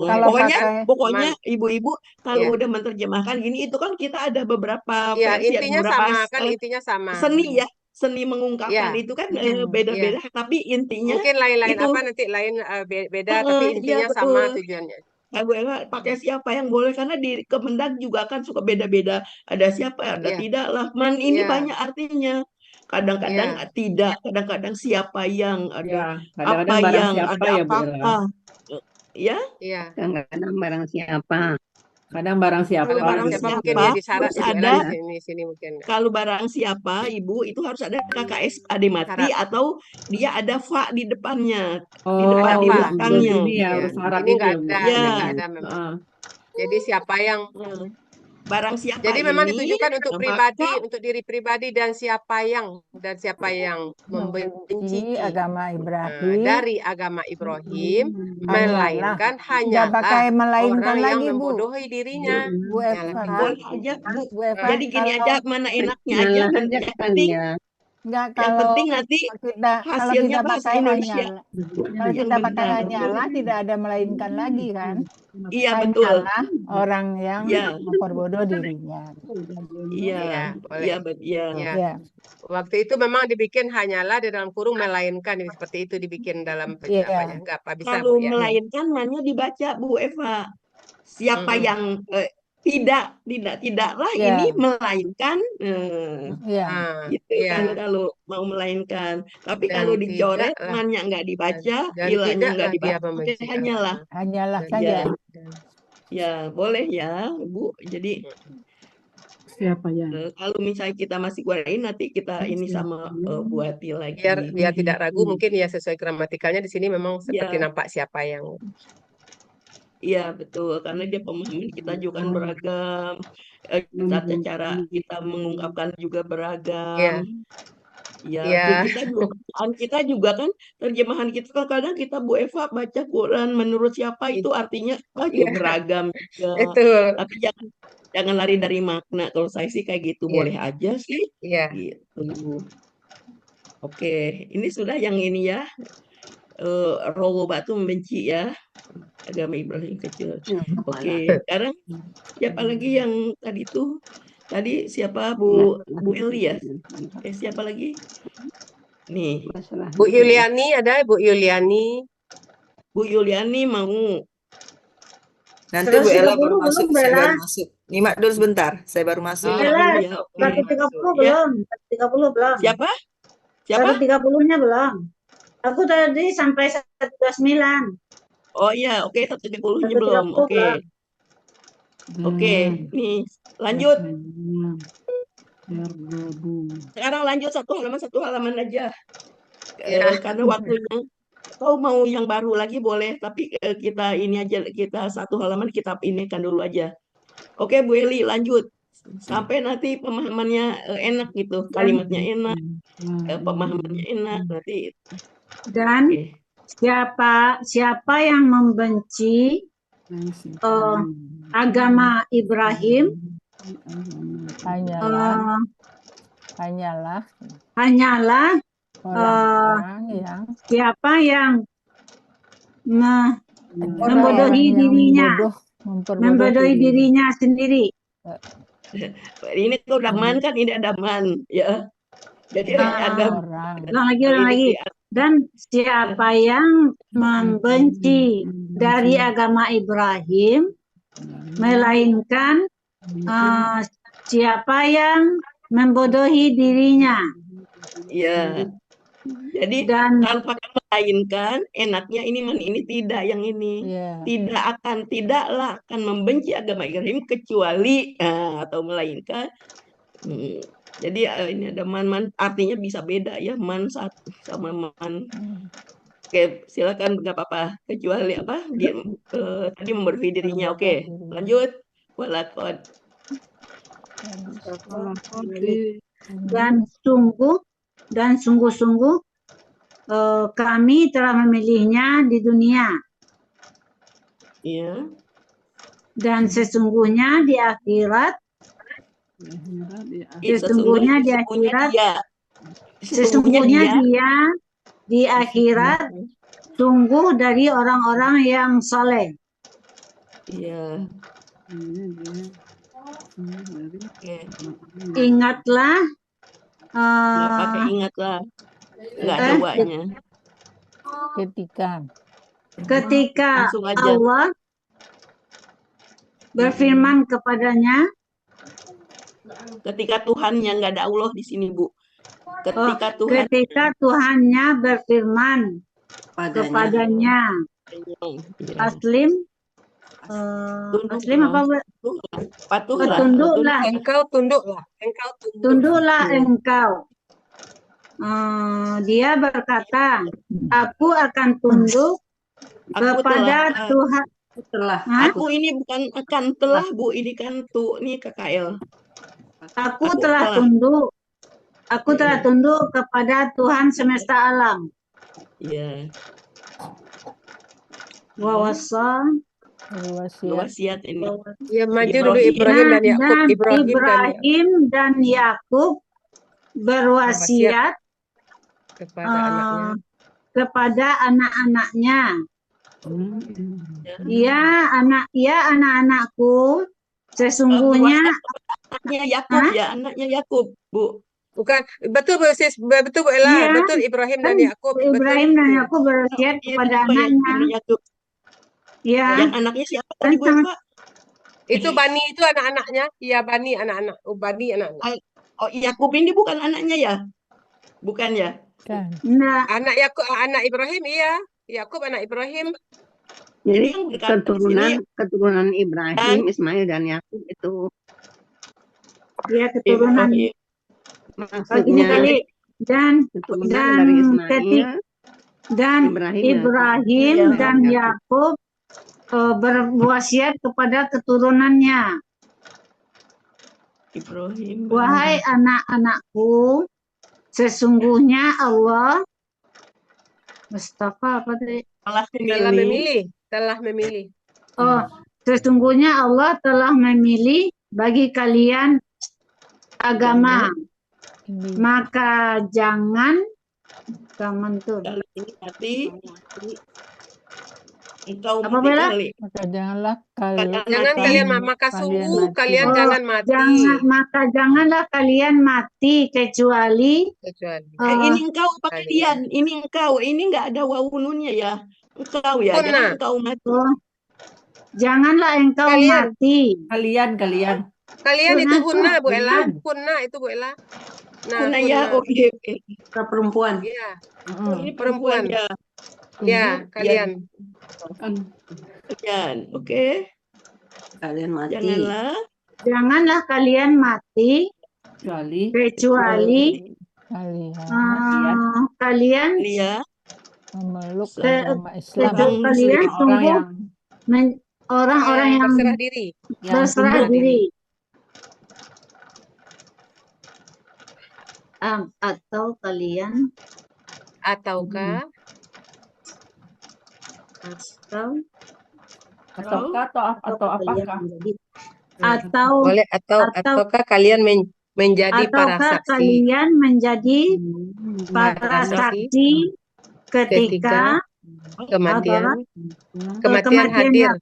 Pokoknya ibu-ibu kalau udah menerjemahkan gini, itu kan kita ada beberapa versi, intinya sama kan, intinya sama. Seni ya. Seni mengungkapkan itu kan beda-beda, tapi intinya mungkin lain-lain apa nanti lain beda, tapi intinya sama tujuannya. Gue pakai siapa yang boleh, karena di Kemendag juga kan suka beda-beda, ada siapa ada tidak lah. Man ini banyak artinya, kadang-kadang tidak, kadang-kadang siapa yang ada apa yang ada apa-apa ya. Kadang-kadang barang siapa. Kadang barang siapa. Kalau barang siapa mungkin ya disyarat ada sini mungkin. Kalau barang siapa Ibu itu harus ada KKS ade mati atau dia ada fa di depannya, di depan di belakangnya. Ini harus syarat ini nggak ada memang. Jadi siapa yang barang siapa Jadi memang ini ditujukan untuk maka pribadi, untuk diri pribadi dan siapa yang membenci agama Ibrahim, dari agama Ibrahim, hanyalah, melainkan tidak pakai hanyalah melainkan orang yang lagi, Bu. membodohi dirinya. Bu Eva, boleh aja Bu. Bu Eva, Jadi gini kalau aja, mana enaknya aja, Malah aja yang kan penting ya. enggak, yang kalau penting nanti kita hasilnya bahasa pakai Indonesia hanyalah, kalau yang kita pakai benar. hanyalah tidak ada melainkan lagi kan? Iya betul. Hanyalah orang yang Ya, memperbodoh dirinya. iya, Ya, iya, boleh. iya. Ya. Ya. Waktu itu memang dibikin hanyalah di dalam kurung melainkan, seperti itu dibikin dalam Iya. apanya? Enggak apa bisa, Kalau Bu, ya. melainkan hanya dibaca Bu Eva. Siapa Mm-mm. yang tidaklah Ya. ini melainkan Iya. gitu Ya. kalau mau melainkan. Tapi Dan kalau dicoret tidaklah, mannya nggak dibaca, dan ilahnya nggak tidaklah dia dibaca, membenci hanyalah. Hanyalah Dan- saja. Ya, boleh ya, Bu. Jadi Siapa ya? kalau misalnya kita masih kurangin nanti kita ini sama buati lagi. biar tidak ragu, mungkin ya sesuai gramatikalnya di sini memang seperti Ya. nampak siapa yang Iya betul, karena dia pemahaman kita juga kan beragam, tata cara kita mengungkapkan juga beragam. Ya, Ya. kita juga kan terjemahan kita kan kadang kita Bu Eva baca Quran menurut siapa itu artinya Iya. beragam juga. Betul. Tapi jangan lari dari makna. Kalau saya sih kayak gitu Iya. boleh aja sih. Iya. Gitu. Oke, ini sudah yang ini ya. Rowo Batu membenci ya agama Ibrahim kecil. Oke, sekarang siapa lagi yang tadi tuh? Tadi siapa Bu Eli ya? Siapa lagi? Nih. Bu Yuliani ada, Bu Yuliani. Bu Yuliani mau. Nanti Bu Ella baru masuk, saya baru masuk. Nyimak dulu sebentar, saya baru masuk. Ella, 130 belum, 130 belum. Siapa? Siapa? 130-nya belum. Aku tadi sampai 129. Oh iya, oke, 130-nya belum. Oke. Oke, nih lanjut. Sekarang lanjut satu halaman aja. Karena waktunya. Kau mau yang baru lagi boleh, tapi kita ini aja, kita satu halaman kita ini kan dulu aja. Oke, Bu Eli lanjut. Sampai nanti pemahamannya enak gitu, kalimatnya enak, pemahamannya enak nanti. Dan siapa yang membenci agama Ibrahim, hanyalah orang yang siapa yang membodohi dirinya sendiri. Ini tuh daman kan, ini ada man ya. Jadi ada ulang lagi. Dan siapa yang membenci dari agama Ibrahim, melainkan siapa yang membodohi dirinya. Ya. Jadi tanpa melainkan enaknya ini tidak yang ini. Tidaklah akan membenci agama Ibrahim kecuali atau melainkan. Jadi ini ada man artinya bisa beda ya, man satu sama man. Oke, silakan nggak apa-apa. Kecuali apa? Dia tadi membodohi dirinya. Oke, lanjut. Walakod. Dan sungguh-sungguh kami telah memilihnya di dunia. Iya. Dan sesungguhnya di akhirat sesungguhnya dia di akhirat sungguh dari orang-orang yang soleh. Iya. Ingatlah. Nggak pakai ingatlah. Nggak ada wanya. Ketika Allah berfirman kepadanya. Ketika Tuhannya, nggak ada Allah di sini, Bu. Ketika Tuhannya berfirman kepadanya. Aslim apa? Tunduklah. Tunduklah engkau. Dia berkata, aku akan tunduk kepada Tuhan. Telah. Aku ini bukan akan telah, Bu. Ini kan tuh nih KKL. Aku telah tunduk. Aku telah tunduk kepada Tuhan semesta alam. Iya. Wawasa. Wasiat ini. Ya, maju dulu Ibrahim dan Yakub. Ibrahim dan Yakub berwasiat kepada anak-anaknya. Ya, anak-anakku, sesungguhnya anaknya Yakub ya, anaknya Yakub, Bu. Bukan, betul Bu Sis, betul Bu Ella, Iya, betul Ibrahim dan Yakub. Ibrahim dan Yakub berwasiat kepada anaknya. Yakub. Ya. Yang anaknya siapa tadi Bu Eva? Itu Bani itu anak-anaknya. Iya, Bani anak-anak. Oh, Bani anak-anak. Oh, Yakub ini bukan anaknya ya? Bukan ya? Nah. Anak Yakub, anak Ibrahim, iya. Yakub anak Ibrahim. Jadi keturunan Ibrahim, Ismail dan Yakub itu. Ya, keturunan. Maksudnya dan dari Ismail dan Ibrahim dan Yakub berwasiat kepada keturunannya. Ibrahim. Wahai anak-anakku, sesungguhnya Allah Mustafa apa tadi? Telah memilih. Oh, sesungguhnya Allah telah memilih bagi kalian agama. Maka jangan tuh. Engkau apa Bella? Maka janganlah jangan mati. Maka janganlah kalian mati kecuali ini engkau apa kalian? Ini engkau. Ini enggak ada wawu nunnya ya. Engkau ya. Jangan engkau mati. Janganlah engkau mati. Kalian. Kalian itu hunna Bu Ella. Hunna itu Bu Ella. Nah, hunna ya, oke. Perempuan. Iya. Ini perempuan ya. Ya, kalian. Kalian, oke. Kalian mati. Janganlah kalian mati kecuali kalian memeluk agama Islam. Kalian sungguh orang-orang yang berserah diri. Atau kalian ataukah ataukah kalian menjadi para saksi? Kalian menjadi para saksi ketika kematian hadir.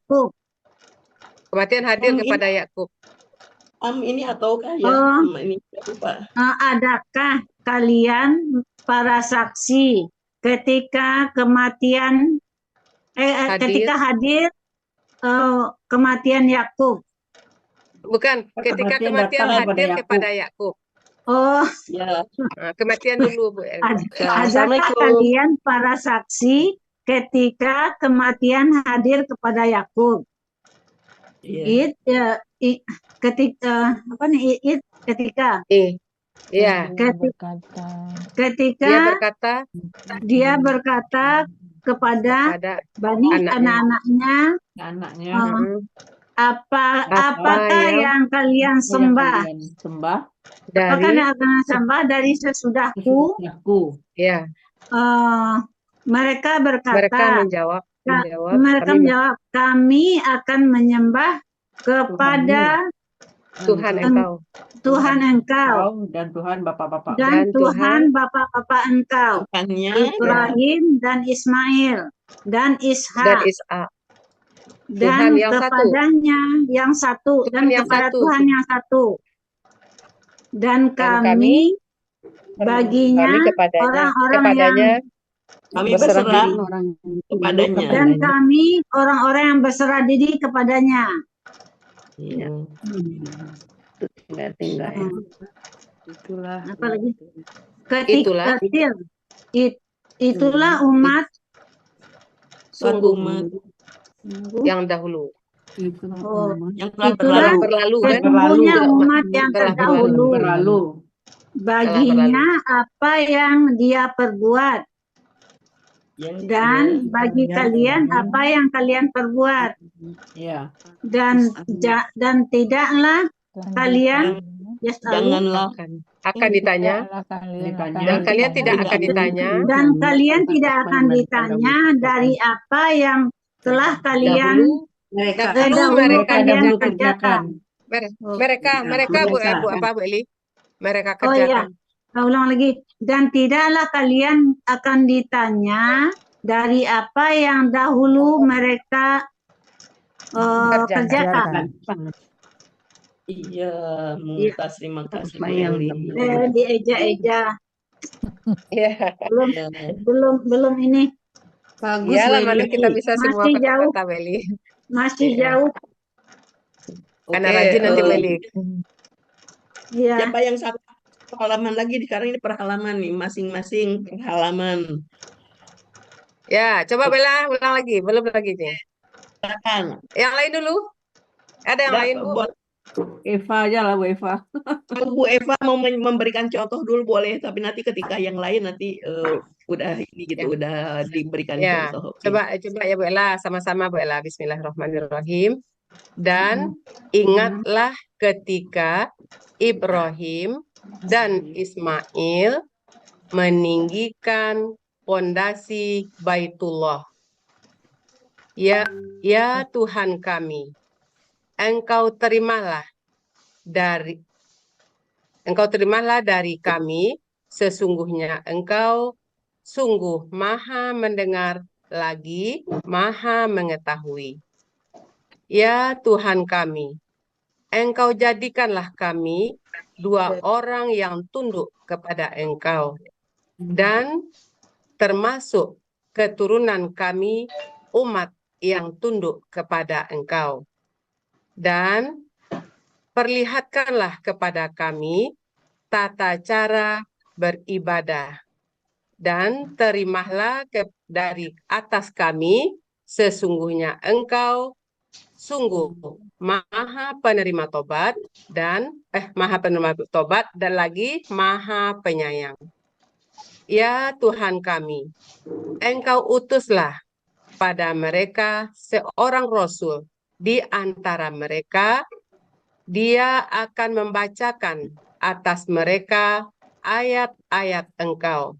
Kematian hadir kepada Yakub. Ini ataukah ya? Ini adakah kalian para saksi ketika kematian ketika hadir kematian Yakub? Bukan, ketika kematian hadir kepada Yakub. Oh, ya. Kematian dulu Bu. Adakah kalian para saksi ketika kematian hadir kepada Yakub? Ketika dia berkata kepada Bani anak-anaknya, apakah yang kalian sembah? Apakah yang kalian sembah dari sesudahku? Ya. Mereka berkata, mereka menjawab, kami akan menyembah kepada Tuhan engkau. Tuhan engkau dan Tuhan bapak-bapak engkau, Ibrahim dan Ismail dan Ishak dan kepadanya yang satu dan kepada Tuhan yang satu, dan kami baginya orang-orang yang kami berserah kepadanya, dan kami orang-orang yang berserah diri kepadanya. Tinggal. Itulah. Apalagi itulah umat sungguh yang dahulu. Yang telah berlalu kan? Sesungguhnya umat yang terdahulu. Baginya apa yang dia perbuat. dan bagi kalian apa yang kalian perbuat. Ya. Dan tidaklah kalian Janganlah akan ditanya, dan kalian tidak akan ditanya dan kalian tidak akan ditanya dari apa yang telah kalian kerjakan. Mereka Bu Eli, mereka Oh iya, kerjakan. ulang lagi. Dan tidaklah kalian akan ditanya dari apa yang dahulu mereka kerjakan. Iya, Mumtaz, terima kasih Bu Yang Eli. dieja-eja. Iya. Belum ini. Bagus, Iyalah, mana Weli. kita bisa semua Masih jauh. kata-kata Weli. Masih jauh. Karena Oke, rajin nanti Weli. Iya. siapa yang satu halaman lagi? Sekarang ini per halaman nih, masing-masing per halaman. Ya, coba Bella ulang lagi. Belum lagi nih. Silakan. Yang lain dulu. Ada yang lain, Bu? Buat Eva aja lah Bu Eva. kalau Bu Eva mau memberikan contoh dulu boleh, tapi nanti ketika yang lain nanti udah ini gitu, udah diberikan Ya, contoh. Oke. coba ya Bu Ella, sama-sama Bu Ella. Bismillahirrahmanirrahim. Dan ingatlah ketika Ibrahim dan Ismail meninggikan pondasi Baitullah. Ya Tuhan kami, Engkau terimalah dari kami, sesungguhnya Engkau sungguh Maha mendengar lagi Maha mengetahui. Ya Tuhan kami, Engkau jadikanlah kami 2 orang yang tunduk kepada Engkau, dan termasuk keturunan kami umat yang tunduk kepada Engkau. Dan perlihatkanlah kepada kami tata cara beribadah, dan terimalah dari atas kami, sesungguhnya Engkau sungguh Maha penerima tobat dan lagi Maha penyayang. Ya Tuhan kami, Engkau utuslah pada mereka seorang rasul di antara mereka. Dia akan membacakan atas mereka ayat-ayat Engkau,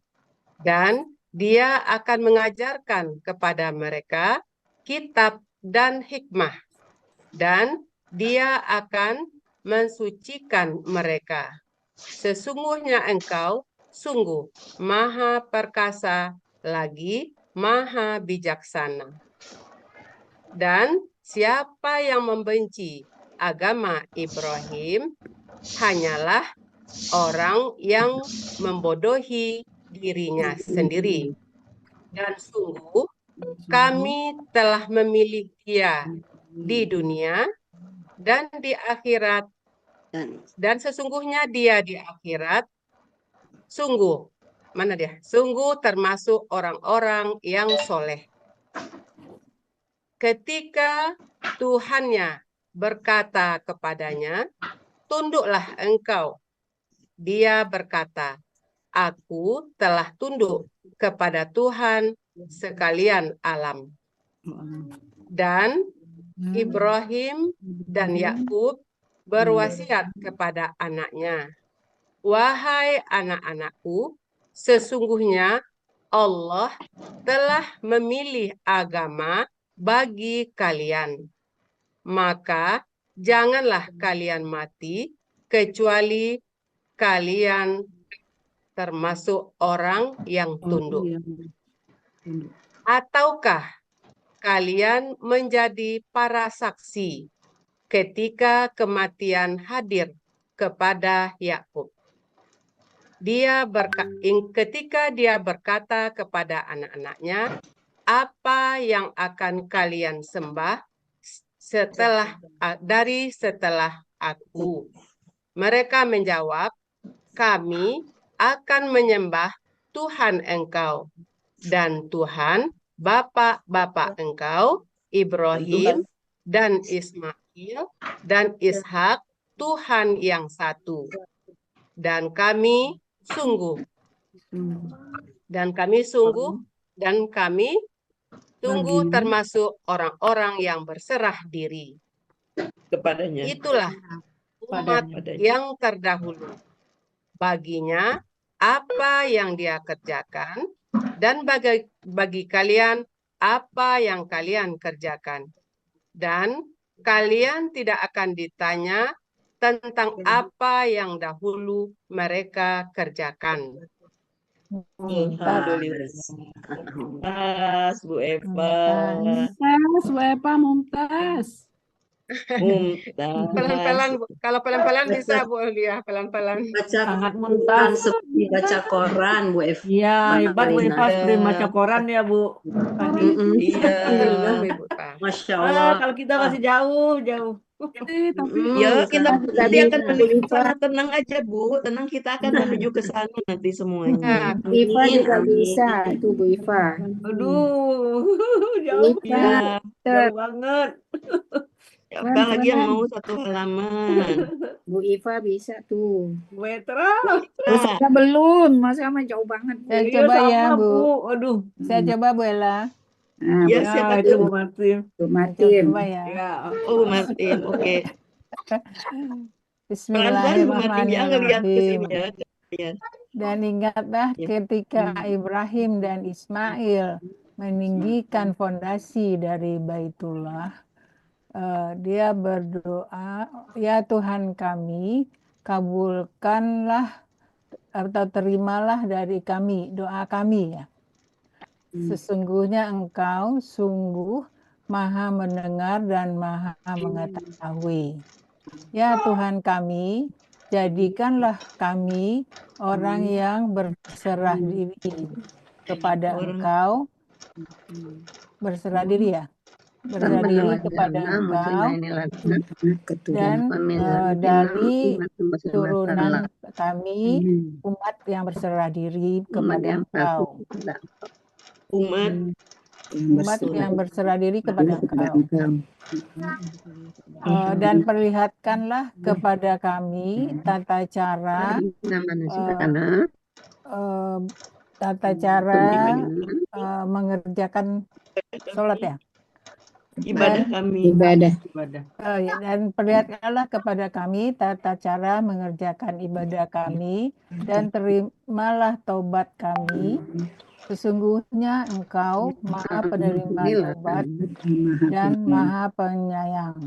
dan dia akan mengajarkan kepada mereka kitab dan hikmah, dan dia akan mensucikan mereka. Sesungguhnya Engkau sungguh Maha perkasa lagi Maha bijaksana. Dan siapa yang membenci agama Ibrahim hanyalah orang yang membodohi dirinya sendiri. Dan sungguh kami telah memilih dia di dunia dan di akhirat, dan sesungguhnya dia di akhirat sungguh termasuk orang-orang yang soleh. Ketika Tuhannya berkata kepadanya, tunduklah engkau. Dia berkata, aku telah tunduk kepada Tuhan sekalian alam. Dan Ibrahim dan Yakub berwasiat kepada anaknya, wahai anak-anakku, sesungguhnya Allah telah memilih agama bagi kalian. Maka janganlah kalian mati kecuali kalian termasuk orang yang tunduk. Ataukah kalian menjadi para saksi ketika kematian hadir kepada Yakub? Ketika dia berkata kepada anak-anaknya, apa yang akan kalian sembah setelah aku? Mereka menjawab, kami akan menyembah Tuhan engkau dan Tuhan bapak-bapak engkau, Ibrahim dan Ismail dan Ishak, Tuhan yang satu. Dan kami sungguh Dan kami tunggu termasuk orang-orang yang berserah diri. Kepadanya. Itulah umat yang terdahulu. Baginya apa yang dia kerjakan, dan bagi kalian apa yang kalian kerjakan. Dan kalian tidak akan ditanya tentang apa yang dahulu mereka kerjakan. Mumtaz, Bu Eva. Mumtaz, Bu Eva, Mumtaz. Pelan-pelan, kalau pelan-pelan bisa Bu Elia, pelan-pelan. Sangat mumtaz seperti baca koran, Bu Eva. Iya, hebat Bu Eva seperti baca koran ya Bu. Iya. Masya Allah. Kalau kita masih jauh. Ya, kita nanti akan menuju ke sana. Tenang aja Bu, tenang, kita akan menuju ke sana nanti semuanya. Iva juga bisa, itu Bu Iva. Aduh, jauh Ya, jauh banget. Siapa lagi yang mau satu halaman? Bu Iva bisa tuh. Bu Etra. Saya belum, masa mah jauh banget. Saya Iya, coba ya sama, Bu. Aduh. Saya coba Bu Ella. Nah, Ya, siapa itu tuh? Bu Martin. Bu Martin. Coba ya. Oh, Bu Martin, oke. Pelan-pelan Bu Martin, jangan lihat ke Bismillahirrahmanirrahim. sini ya. Dan ingatlah ketika Ibrahim dan Ismail meninggikan fondasi dari Baitullah, dia berdoa, ya Tuhan kami, kabulkanlah atau terimalah dari kami, doa kami ya. Sesungguhnya Engkau sungguh Maha mendengar dan Maha mengetahui. Ya Tuhan kami, jadikanlah kami orang yang berserah diri kepada Engkau, berserah diri ya, berserah diri kepada Engkau, dan dari turunan kami umat yang berserah diri kepada Engkau. Umat yang berserah diri kepada Engkau. Dan perlihatkanlah kepada kami tata cara mengerjakan sholat ya. Ibadah kami. Dan perlihatkanlah kepada kami tata cara mengerjakan ibadah kami, dan terimalah taubat kami. Sesungguhnya Engkau Maha penerima taubat dan Maha penyayang.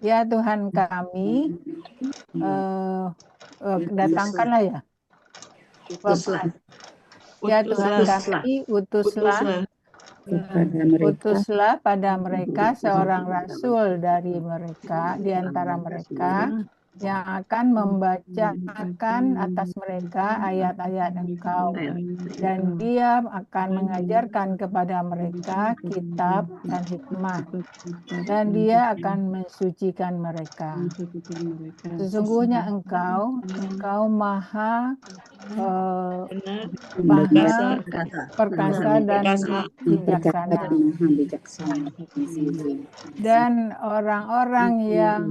Ya Tuhan kami, datangkanlah ya. Ya Tuhan kami, utuslah pada mereka seorang rasul dari mereka, di antara mereka, yang akan membacakan atas mereka ayat-ayat Engkau, dan dia akan mengajarkan kepada mereka kitab dan hikmah, dan dia akan mensucikan mereka. Sesungguhnya Engkau Maha perkasa dan bijaksana. Dan orang-orang yang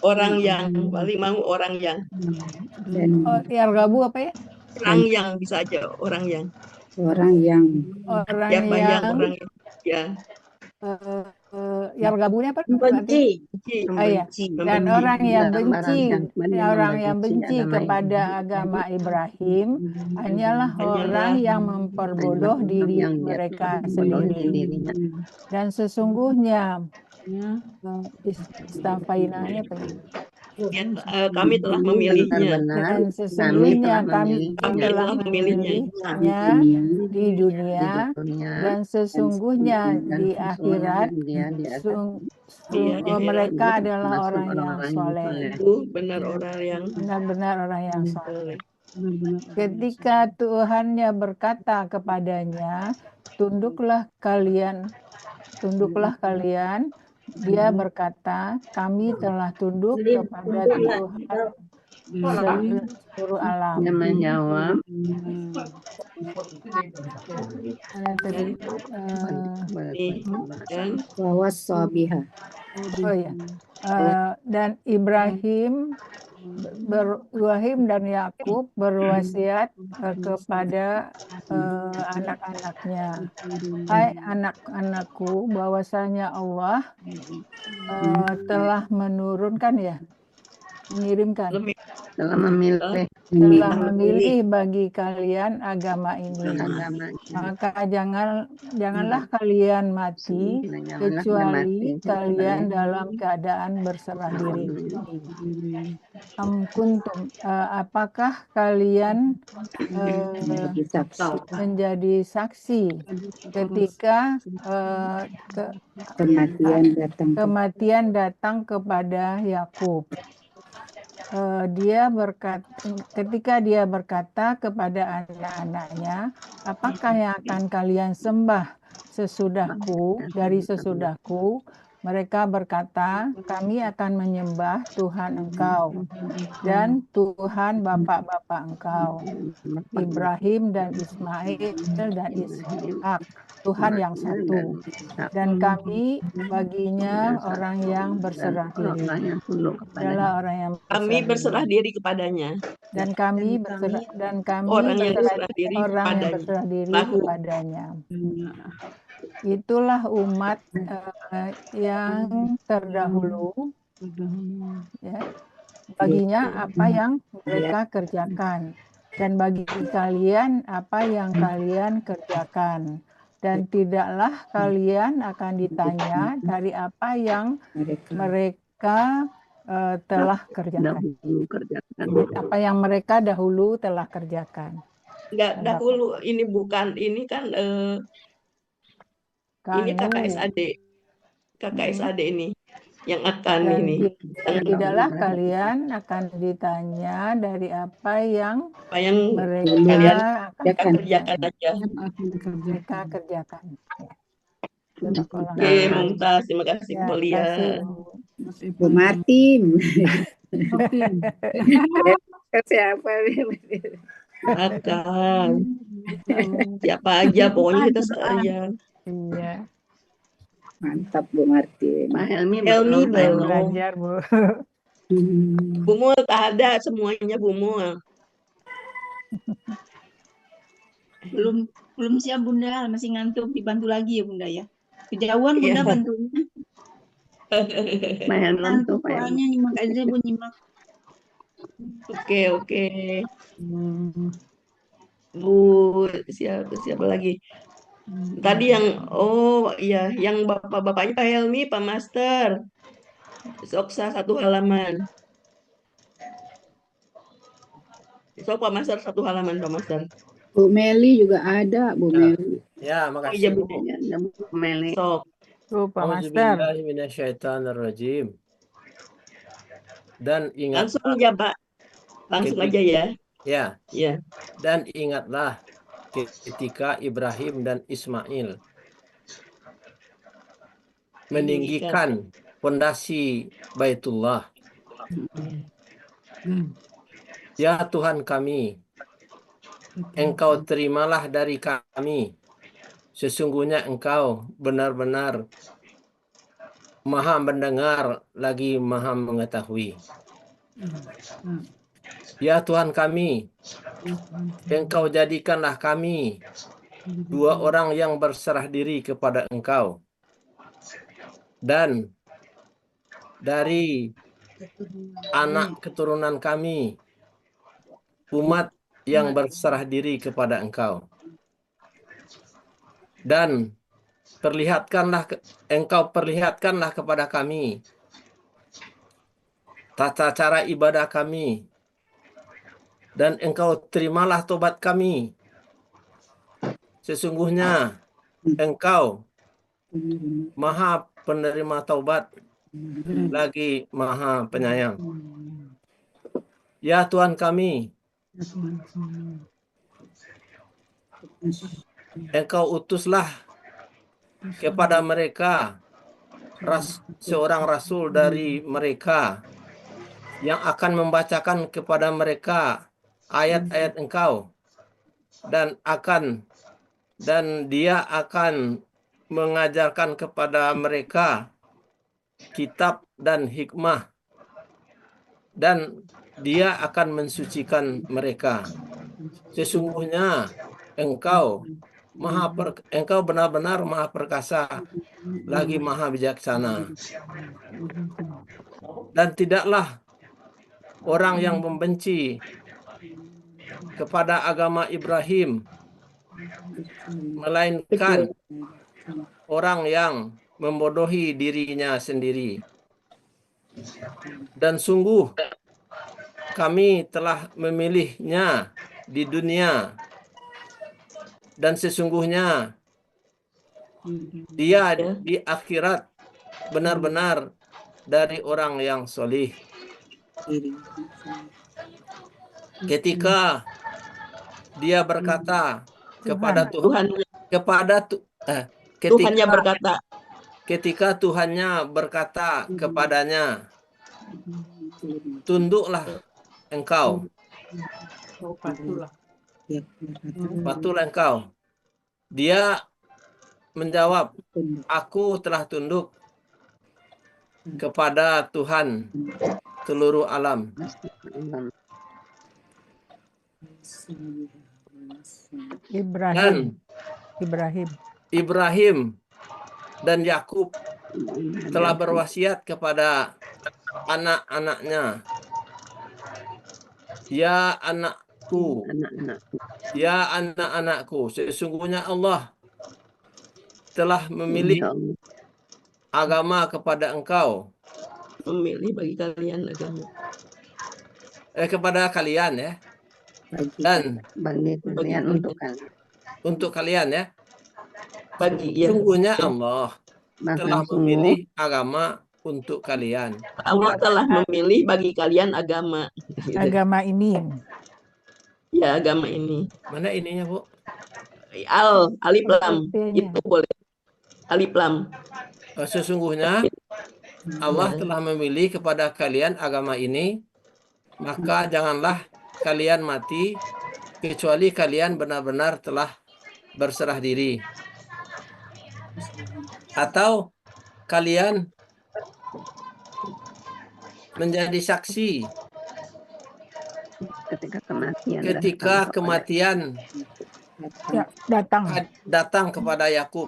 orang yang paling mau orang yang Yargabu apa ya? Orang yang bisa aja orang yang Yargabunya apa? Benci. Dan orang yang benci kepada agama Ibrahim hanyalah orang yang memperbodoh diri mereka sendiri. Dan sesungguhnya istafainanya kami telah memilihnya. Dan sesungguhnya kami telah memilihnya di dunia, dan sesungguhnya di akhirat mereka adalah orang yang soleh. Benar-benar orang yang soleh. Ketika Tuhannya berkata kepadanya, tunduklah kalian. Dia berkata, kami telah tunduk kepada Tuhan seluruh alam. Dia menjawab, wawas sabiha. Dan Ibrahim Ibrahim dan Yakub berwasiat kepada anak-anaknya, hai anak-anakku, bahwasanya Allah telah mengirimkan, Telah memilih telah memilih bagi kalian agama ini. agama Maka janganlah kalian mati kecuali kalian dalam keadaan berserah diri. Apakah kalian menjadi saksi ketika kematian datang kepada Yakub? Ketika dia berkata kepada anak-anaknya, apakah yang akan kalian sembah sesudahku? Mereka berkata, kami akan menyembah Tuhan engkau dan Tuhan bapak-bapak engkau, Ibrahim dan Ismail dan Ishak, Tuhan yang satu, dan kami baginya orang yang berserah diri. Adalah orang yang Kami berserah diri kepadanya. Dan kami Orang yang berserah diri kepadanya. Itulah umat yang terdahulu, ya, baginya apa yang mereka kerjakan, dan bagi kalian apa yang kalian kerjakan, dan tidaklah kalian akan ditanya dari apa yang mereka telah kerjakan. Apa yang mereka dahulu telah kerjakan. Enggak dahulu, ini bukan, ini kan ini kakak SAD ini yang akan dan ini. Tidaklah kalian akan ditanya dari apa yang mereka kalian akan kerjakan aja. Mereka kerjakan. Oke, Mumtaz, terima kasih Polia. Bu Martin. Siapa? Akan. Siapa aja, pokoknya kita sayang. Iya. Mantap Bu Martin. Helmi belum belajar, Bu. Bu Mul tak ada semuanya, Bu Mul. Belum siap Bunda, masih ngantuk, dibantu lagi ya Bunda ya. Kejauhan Bunda bantunya. Ngantuk soalnya nyimak aja Bu, nyimak. Oke. Bu, siapa lagi? Tadi yang yang bapak-bapaknya Pak Helmi, Pak Master. Soksa 1 halaman. Sok Pak Master 1 halaman, Pak Master. Bu Meli juga ada, Bu Meli. Ya, makasih. Oh iya, Bu Meli. Sok. Pak Master. Minasyaitonirrajim. Dan ingat langsung aja, Pak. Langsung aja ya. Ya. Dan ingatlah ketika Ibrahim dan Ismail meninggikan fondasi Baitullah. Ya Tuhan kami, Engkau terimalah dari kami. Sesungguhnya Engkau benar-benar Maha mendengar lagi Maha mengetahui. Ya Tuhan kami, Engkau jadikanlah kami 2 orang yang berserah diri kepada Engkau. Dan dari anak keturunan kami, umat yang berserah diri kepada Engkau. Dan Engkau perlihatkanlah kepada kami tata cara ibadah kami, dan Engkau terimalah tobat kami. Sesungguhnya Engkau Maha penerima taubat lagi Maha penyayang. Ya Tuhan kami, Engkau utuslah kepada mereka seorang rasul dari mereka yang akan membacakan kepada mereka ayat-ayat Engkau, dan dia akan mengajarkan kepada mereka kitab dan hikmah, dan Dia akan mensucikan mereka. Sesungguhnya engkau benar-benar maha perkasa, lagi maha bijaksana. Dan tidaklah orang yang membenci kepada agama Ibrahim, melainkan orang yang membodohi dirinya sendiri. Dan sungguh kami telah memilihnya di dunia, dan sesungguhnya dia di akhirat benar-benar dari orang yang solih. Ketika dia berkata kepada ketika Tuhannya berkata kepadanya, tunduklah engkau, patuhlah engkau. Dia menjawab, aku telah tunduk kepada Tuhan seluruh alam. Ibrahim dan Yakub telah berwasiat kepada anak-anaknya, ya anak-anakku, sesungguhnya Allah telah memilih agama kepada engkau. Memilih bagi kalian agama. Kepada kalian ya. Dan bagi kalian untuk kalian ya. Sungguhnya Allah telah memilih agama untuk kalian. Allah telah memilih bagi kalian agama. Agama ini. Ya, agama ini. Mana ininya, Bu? Alif lam. Itu boleh. Alif lam. Sesungguhnya Allah telah memilih kepada kalian agama ini, maka janganlah kalian mati kecuali kalian benar-benar telah berserah diri. Atau kalian menjadi saksi ketika kematian datang kepada Yakub.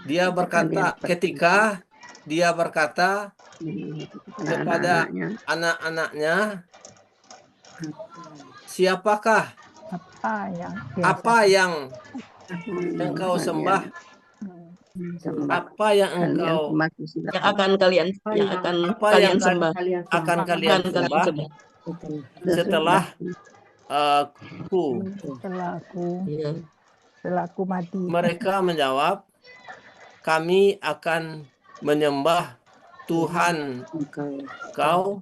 Dia berkata, ketika dia berkata kepada anak-anaknya, siapakah apa yang engkau sembah, apa yang engkau akan kalian sembah setelah aku mati. Mereka menjawab, kami akan menyembah Tuhan engkau,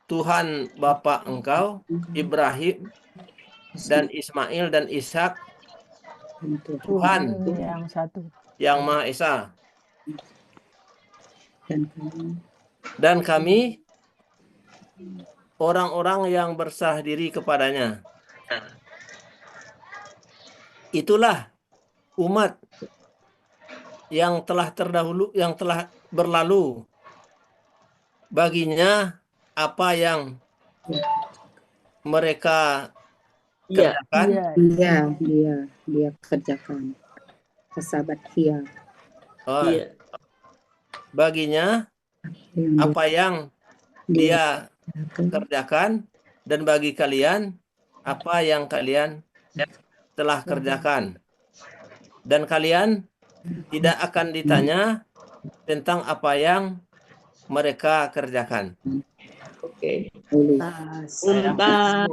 Tuhan Bapa engkau, Ibrahim dan Ismail dan Ishak, Tuhan yang satu, yang Maha Esa. Dan kami orang-orang yang berserah diri kepadanya. Itulah umat yang telah terdahulu, yang telah berlalu. Baginya apa yang mereka kerjakan, dia kerjakan. Sahabat dia. Baginya apa yang dia kerjakan, dan bagi kalian apa yang kalian telah kerjakan, dan kalian tidak akan ditanya tentang apa yang mereka kerjakan. Oke. Tuntas, hebat.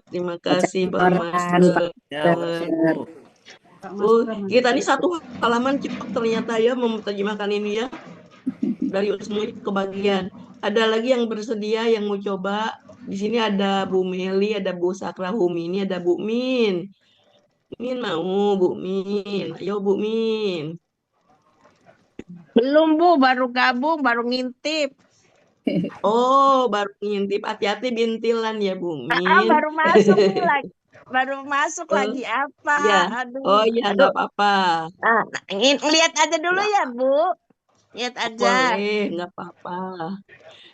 Terima kasih Pak Master. Kita ini satu halaman cepat ternyata ya menerjemahkan ini ya. Dari semua kebagian. Ada lagi yang bersedia yang mau coba? Di sini ada Bu Meli, ada Bu Sakra Humi, ini ada Bu Min. Min mau, Bu Min. Ayo Bu Min. Belum Bu, baru gabung, baru ngintip. Oh, baru ngintip. Hati-hati bintilan ya Bu Min. Baru masuk lagi. Baru masuk lagi apa? Ya. Aduh. Oh iya, nggak apa-apa. Ngeliat aja dulu ya Bu. Lihat aja. Boleh, nggak apa-apa.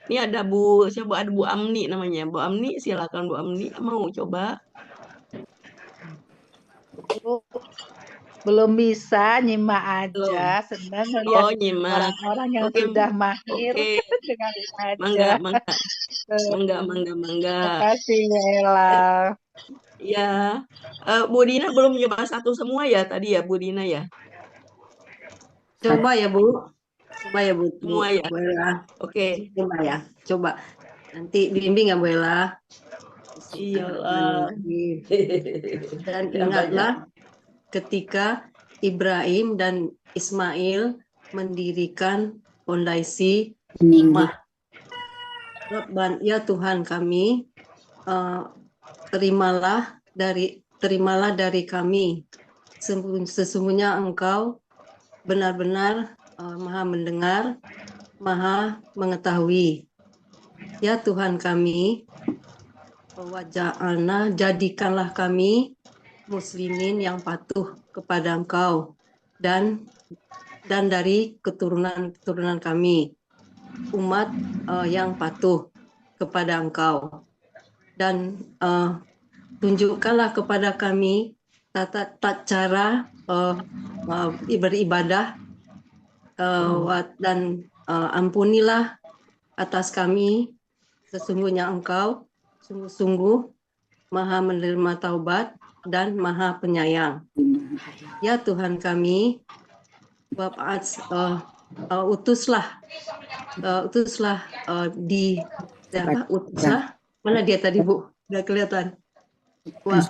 Ini ada siapa? Ada Bu Amni namanya. Bu Amni, silakan Bu Amni. Mau coba? Belum bisa nyimak Belum. aja, senang Oh, lihat nyimak. orang-orang yang Oke, sudah mahir oke. dengerin Mangga, aja. mangga, mangga. Makasih Bu Ella. Ya, Bu Dina belum nyoba satu semua ya tadi ya, Bu Dina ya? Coba ya Bu. Coba ya Bu. Semua ya? Bu Ella. Oke. Coba ya. Coba. Nanti bimbing ya Bu Ella. Iyalah. Dan ingatlah ketika Ibrahim dan Ismail mendirikan fondasi rumah. Rabban, ya Tuhan kami, terimalah dari kami. Sesungguhnya Engkau benar-benar Maha mendengar, Maha mengetahui. Ya Tuhan kami, waja'alna, jadikanlah kami muslimin yang patuh kepada Engkau dan dari keturunan kami umat yang patuh kepada Engkau, dan tunjukkanlah kepada kami tata cara beribadah, dan ampunilah atas kami, sesungguhnya Engkau sungguh-sungguh Maha menerima taubat dan Maha penyayang. Ya Tuhan kami, utuslah mana dia tadi Bu? Nggak kelihatan. Wah,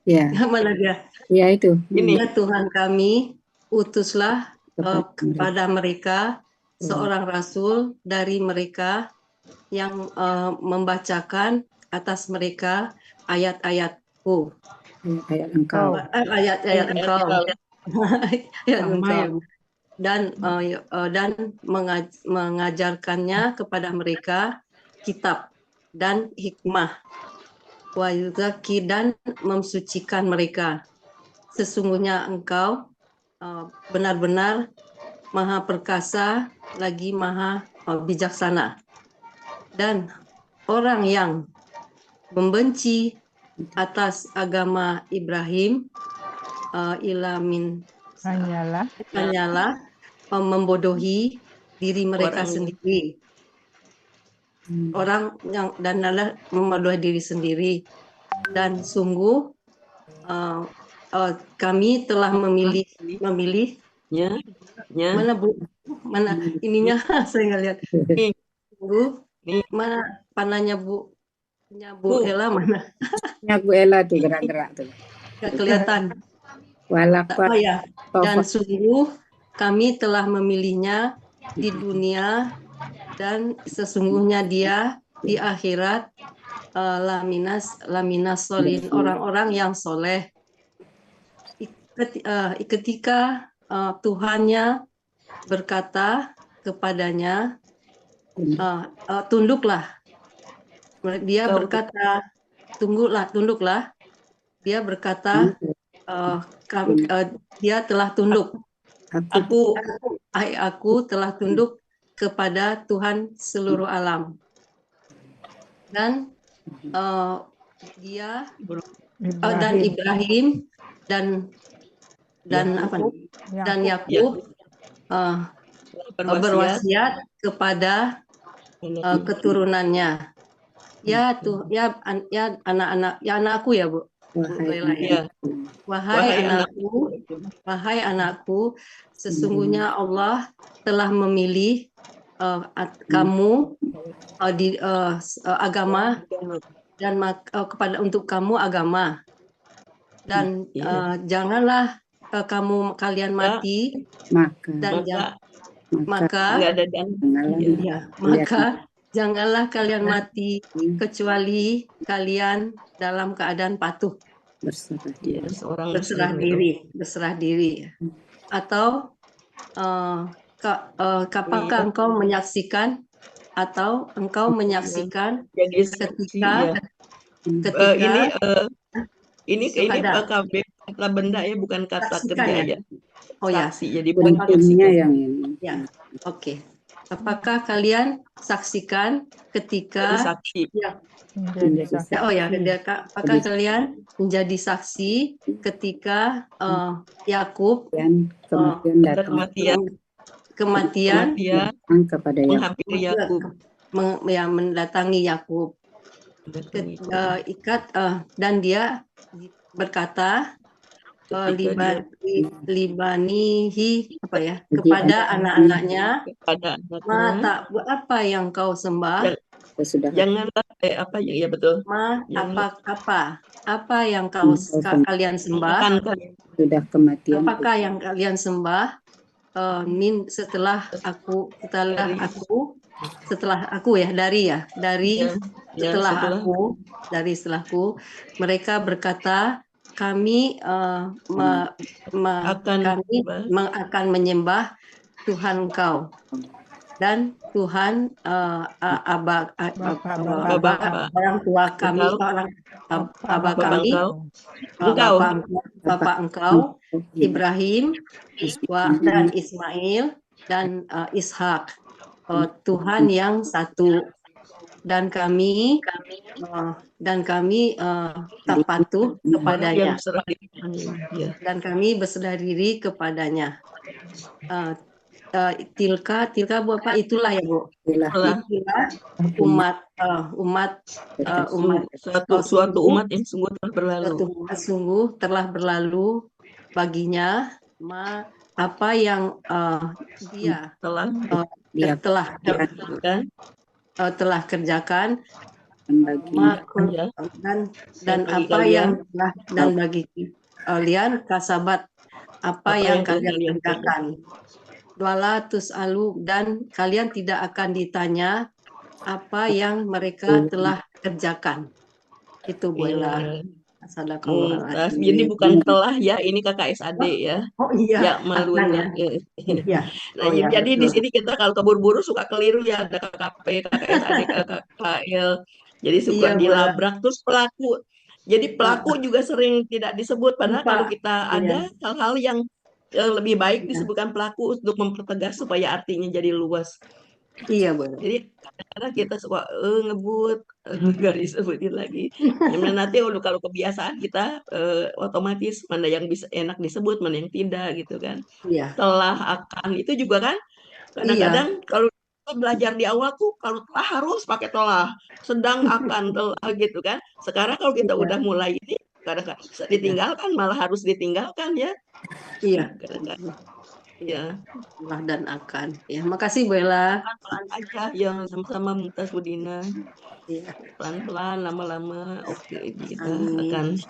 Ya. mana dia? Ya itu. Ya Tuhan kami, utuslah kepada mereka seorang rasul dari mereka yang membacakan atas mereka ayat-ayatku. Ayat Engkau. Ayat-ayat Engkau. Ayat Engkau. Dan mengajarkannya kepada mereka kitab dan hikmah. Wa yuzaki, dan memsucikan mereka. Sesungguhnya Engkau benar-benar Maha perkasa lagi Maha bijaksana. Dan orang yang membenci atas agama Ibrahim hanyalah membodohi diri mereka sendiri. Orang yang dan adalah membodohi diri sendiri. Dan sungguh kami telah memilih mana Bu, mana ininya saya nggak lihat. Bu, mana panahnya Bu? Bu Ella mana? Bu Ella tuh gerak-gerak tuh. Nggak kelihatan. Walaupun ya. Dan sungguh kami telah memilihnya di dunia, dan sesungguhnya dia di akhirat laminas solin, orang-orang yang soleh. Ketika Tuhannya berkata kepadanya, tunduklah. Dia berkata, tunduklah. Dia berkata, dia telah tunduk. Aku telah tunduk kepada Tuhan seluruh alam. Dan dia dan Ibrahim dan Yakub berwasiat kepada keturunannya. Ya anak-anak, ya anakku ya Bu. Wahai anakku, sesungguhnya Allah telah memilih kamu di agama, dan untuk kamu agama, dan janganlah kalian mati, dan maka janganlah kalian mati kecuali kalian dalam keadaan patuh, berserah diri. Atau apakah engkau menyaksikan ketika ini KB kata benda ya, bukan kata kerja ya. Oh ya, Saksi, jadi bukan Pentingnya yang ini. ya, oke. Apakah kalian saksikan jadi ketika saksi. ya, Menjadi saksi. oh ya, apakah kalian menjadi saksi ketika Yakub Dan kemudian datang Kematian kematian kepada Yakub. menghampiri Yakub. mendatangi Yakub dan dia berkata libanihi apa ya kepada anak-anaknya, mata apa yang kau sembah, janganlah apa ya betul, apa yang kalian sembah, sudah kematian, apakah yang kalian sembah setelah setelahku mereka berkata kami akan menyembah Tuhan kau dan Tuhan orang tua kami, bapak engkau Ibrahim dan Ismail dan Ishak, Tuhan yang satu, dan kami tak patuh kepadanya dan kami berserah diri kepadanya. Tilka bu apa itulah ya bu, itulah umat suatu umat yang sungguh telah berlalu, telah berlalu baginya apa yang dia telah kerjakan dan apa yang dan bagi kalian kasabat apa yang kalian kerjakan. Wala tus'alu, dan kalian tidak akan ditanya apa yang mereka telah kerjakan. Itu Bu Ella. Jadi bukan telah ya, ini KKSAD ya. Oh iya. Ya malunya. Ya. Jadi di sini kita kalau keburu-buru suka keliru ya, ada KKP, KKSAD, KKL. Jadi suka dilabrak terus pelaku. Jadi pelaku juga sering tidak disebut, padahal kalau kita ada hal-hal yang lebih baik disebutkan pelaku untuk mempertegas supaya artinya jadi luas. Iya Bu. Jadi kadang-kadang kita suka ngebut nggak disebutin lagi. Nanti kalau kebiasaan kita otomatis mana yang bisa enak disebut, mana yang tidak gitu kan. Iya. Telah, akan itu juga kan kadang-kadang kalau belajar di awal tuh kalau telah harus pakai telah, sedang, akan, telah gitu kan. Sekarang kalau kita udah mulai ini kadang-kadang ditinggalkan, malah harus ditinggalkan ya. Iya. Ya. Telah dan akan. Ya, makasih Bu Ella. Pelan-pelan aja, yang sama-sama Mumtaz Budina. Iya. Pelan-pelan, lama-lama, oke, kita akan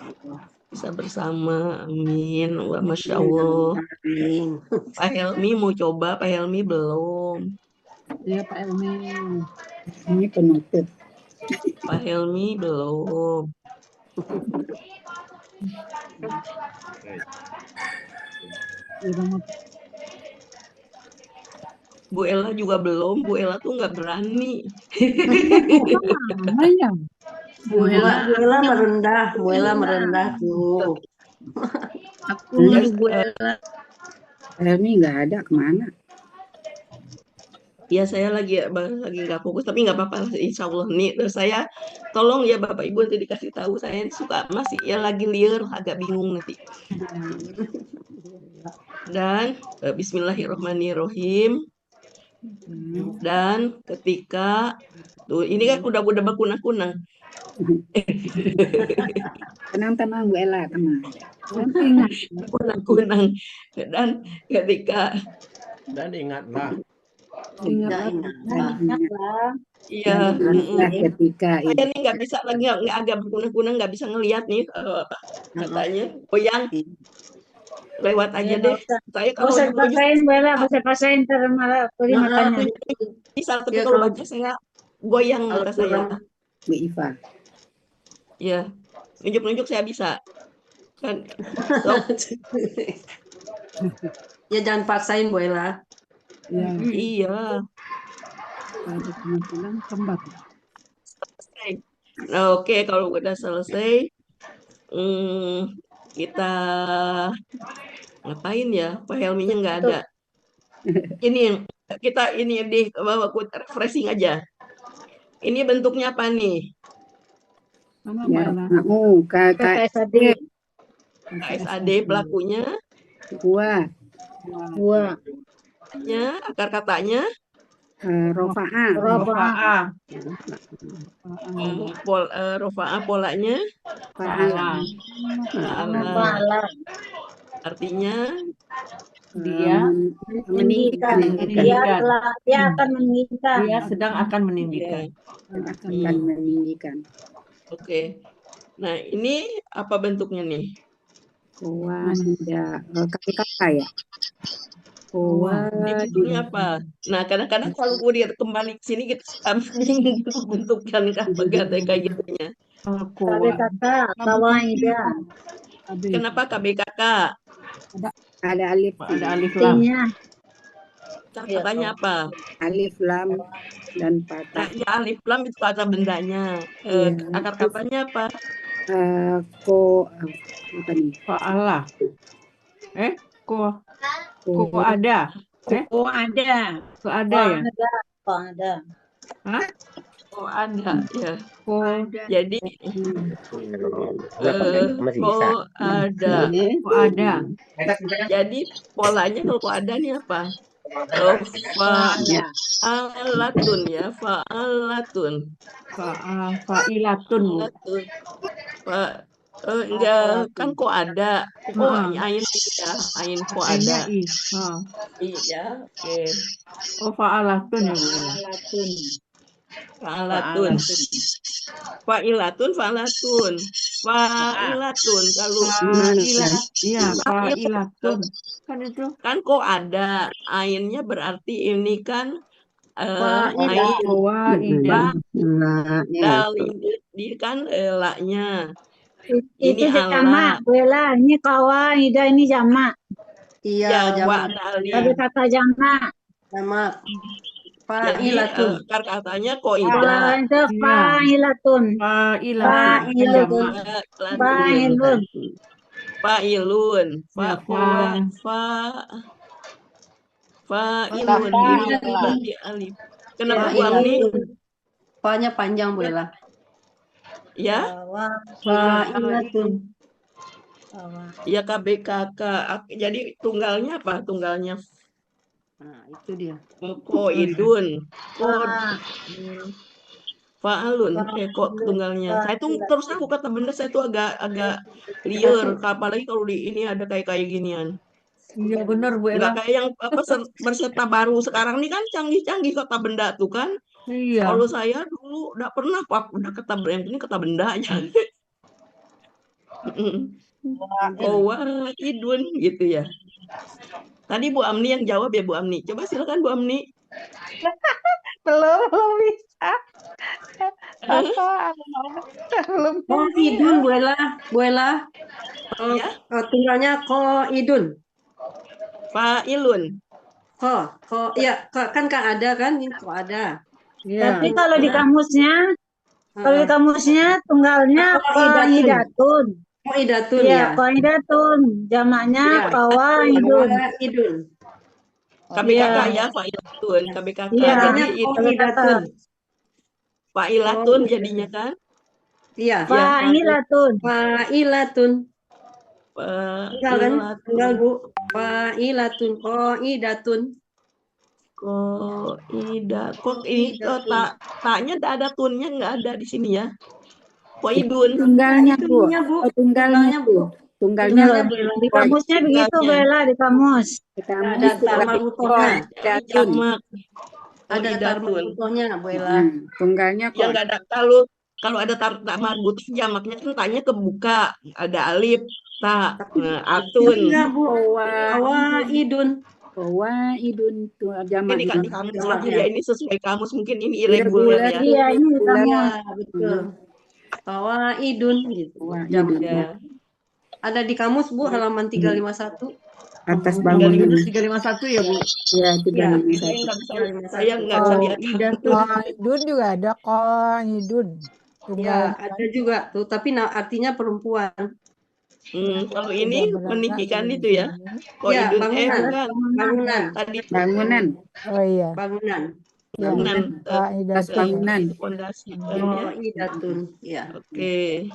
bisa bersama. Amin. Wah, Masya Allah. Amin. Pak Helmi mau coba, Pak Helmi belum. Iya Pak Helmi. Ini penutup. Pak Helmi belum. Bu Ella juga belum. Bu Ella tuh nggak berani. Bu Ella merendah tuh. Aku Bu Ella. Helmi nggak ada, kemana? Ya saya lagi nggak fokus, tapi nggak apa-apa, insya Allah nih. Terus saya tolong ya Bapak Ibu nanti dikasih tahu, saya suka masih ya lagi liar, agak bingung nanti. Dan Bismillahirrahmanirrahim. Dan ketika tuh ini kan udah berkunang-kunang. Tenang Bu Ella, tenang. Kunang-kunang. Dan ketika ingatlah. Ingatlah. Iya. Ketika saya ini nggak bisa lagi, agak berkunang-kunang, nggak bisa ngelihat nih katanya goyang. Lewat aja deh. Saya kalau usah pasain Bella, usah pasain malah perih matanya. Bisa, tapi kalau baca saya goyang mata saya. Bu Iva. Ya, nunjuk-nunjuk saya bisa. Kan. Ya jangan paksain Bu Ella. Ya. Iya. Pulang kembali. Selesai. Nah, oke, kalau udah selesai, kita Ngapain ya? Pak Helminya nggak ada. Ini kita ini di aku refreshing aja. Ini bentuknya apa nih? Sama Ya, Mbak mau KKSAD. KSAD pelakunya, gua Gua. akar katanya, Rofa'a. Rofa'ah. Rofa'a polanya, Fa'ala. Fa'ala. Artinya Dia meninggikan. meninggikan. Dia akan meninggikan. Dia sedang akan meninggikan. Akan meninggikan. Oke. Nah, ini apa bentuknya nih? Kowa tidak kata ya. Kowa Ini bentuknya apa? Nah, kadang-kadang kalau gue lihat kembali ke sini kita bingung bentukkan apa kayak gitunya. KBKK, kawaida. Kenapa KBKK? ada alif Artinya Katanya apa? alif lam dan patah. Nah, ya alif lam itu kata bendanya. Akar katanya apa? Apa nih? Fa'ala. Ko ada. Ko ada. Ko ada ya? Ko ada. Hah? Oh, ada ya. Jadi Ko ada. Jadi polanya kalau ada nih apa? Fa'alatun ya, fa'alatun. Fa'ilatun. Enggak, kan kok ada. Oh, ain ya, ain kok ada. Iya, oke. Oh, fa'alatun ya, Bu. Fa'alatun. Fa'ilatun, fa'alatun. Fa'ilatun kalau iya, fa'ilatun. Kan itu. Kan kok ada. Ainnya berarti ini kan dia kan laknya. Itu jamak, Bella. Ini kawaida, ini jamak. Iya, jamak. Tapi kata jamak. Jamak. Fa'ilatun. Akar katanya koida. Fa'ilatun. Fa'ilun. Fa'ilun. Ini berarti alif. Kenapa Bu Amni? Fa-nya panjang, Bu Ella. Ya? Fa'ilatun. Ya KBKK. Jadi tunggalnya apa? Tunggalnya Nah, itu dia. Koidun. Fa'alun. Kok tunggalnya. Saya tuh terus aku kata benda saya tuh agak liar. Apalagi kalau di ini ada kayak ginian. Iya benar Bu Ella. Enggak kayak yang apa berserta baru sekarang ini kan canggih-canggih kata benda tuh kan. Iya. Kalau saya dulu enggak pernah udah kata yang ini kata benda aja. Idun gitu ya. Tadi Bu Amni yang jawab ya Bu Amni. Coba silakan Bu Amni. Belum bisa. Idun Bu Ella. Bu Ella. Ya. Tunggalnya idun. Fa'ilun. Ya, kan ada kan? Ini kok ada. Tapi kalau di kamusnya tunggalnya qaidatun. Qaidatun ya. Qaidatun, jamaknya qawaidun. KBKK ya, fa'ilatun. KBKK. Jadi qaidatun. Fa'ilatun jadinya kan? Iya. Fa'ilatun. Fa'ilatun. Tinggal Bu. Fa'ilatun. Qaidatun. Kok ini taknya ada tunnya nggak ada di sini ya? Qaidun. Tunggalnya Bu. Tunggalnya Bu. Tunggalnya di kamusnya begitu Bella, di kamus. Ada tamak utuhnya. Ada tamak utuhnya Bella. Tunggalnya kok. Yang nggak ada kalau ada tamak utuh jamaknya kan taknya kebuka, ada alif, ta, atun. Qawaidun. Qawaidun jamak. Ini kan di kamus lagi ya, ini sesuai kamus mungkin ini irregular ya. Iya, ini kamus. Betul. Qawaidun gitu. Jamaknya. Ada di kamus Bu halaman 351. Atas bangunan 351 ya Bu. Iya 351. Saya nggak bisa lihat. Qaidun juga ada qaidun. Ya, ada juga tuh, tapi artinya perempuan. Kalau ini meninggikan itu ya. Ya, Koidun bangunan. bukan. Bangunan. Tadi Bangunan. Oh iya. Bangunan. Ya. bangunan Atas bangunan. fondasi. Idatun. Ya. Oke.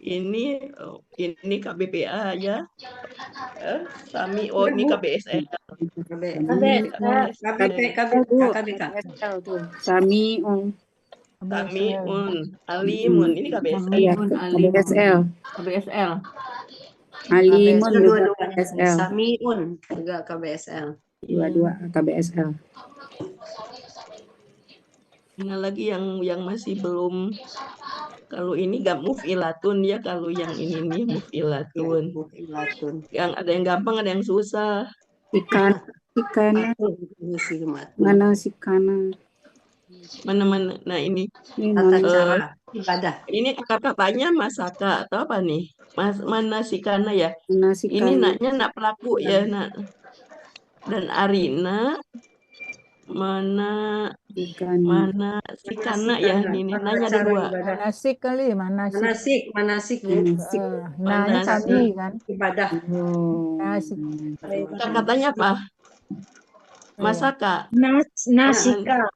Ini KBPA ya. Sami ini KBSL. KBK. Samiun. Samiun, Alimun. Ini KBSL. Iya, KBSL. KBSL. Alimun juga Dua-duanya. KBSL. Samiun juga KBSL. Dua-dua KBSL. Nah, lagi yang masih belum, kalau ini gak mufilatun ya, kalau yang ini nih mufilatun. Yang ada yang gampang, ada yang susah. Sikana. Mana sikana? Mana. Nah, ini Tata cara ibadah. ini kata-katanya masaka atau apa nih? Mana sikana ya? Manasikana. Ini naknya nak pelaku ya, nak. Dan Arina mana sikana ya, ini nanya ada dua. Manasik kali, manasik. Manasik. Nanya kami kan. Ibadah. Manasik. Katanya apa? Masaka. Nasika.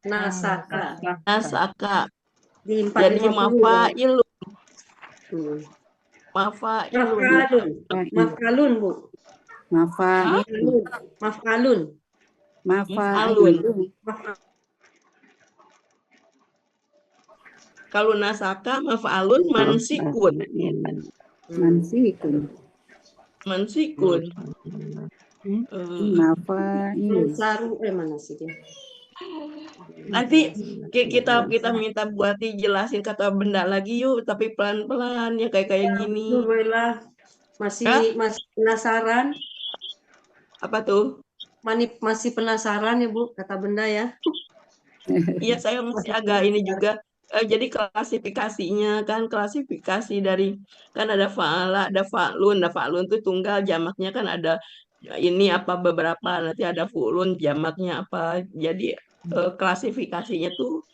Nasaka. Di Jadi 450. mafailun. Maf'alun, Bu. Maf'alun. Kalau nasaka maf'alun mansikun. Mansikun. Saru mana sih dia? Nanti kita minta buat dijelasin kata benda lagi yuk, tapi pelan-pelan ya kayak gini. Masih penasaran? Apa tuh? Masih penasaran ya Bu kata benda ya? Iya, saya masih agak ini juga. Jadi klasifikasinya kan klasifikasi dari kan ada fa'ala, ada fa'lun. Nah, fa'lun itu tunggal, jamaknya kan ada ini apa beberapa, nanti ada fu'lun jamaknya apa. Jadi klasifikasinya tuh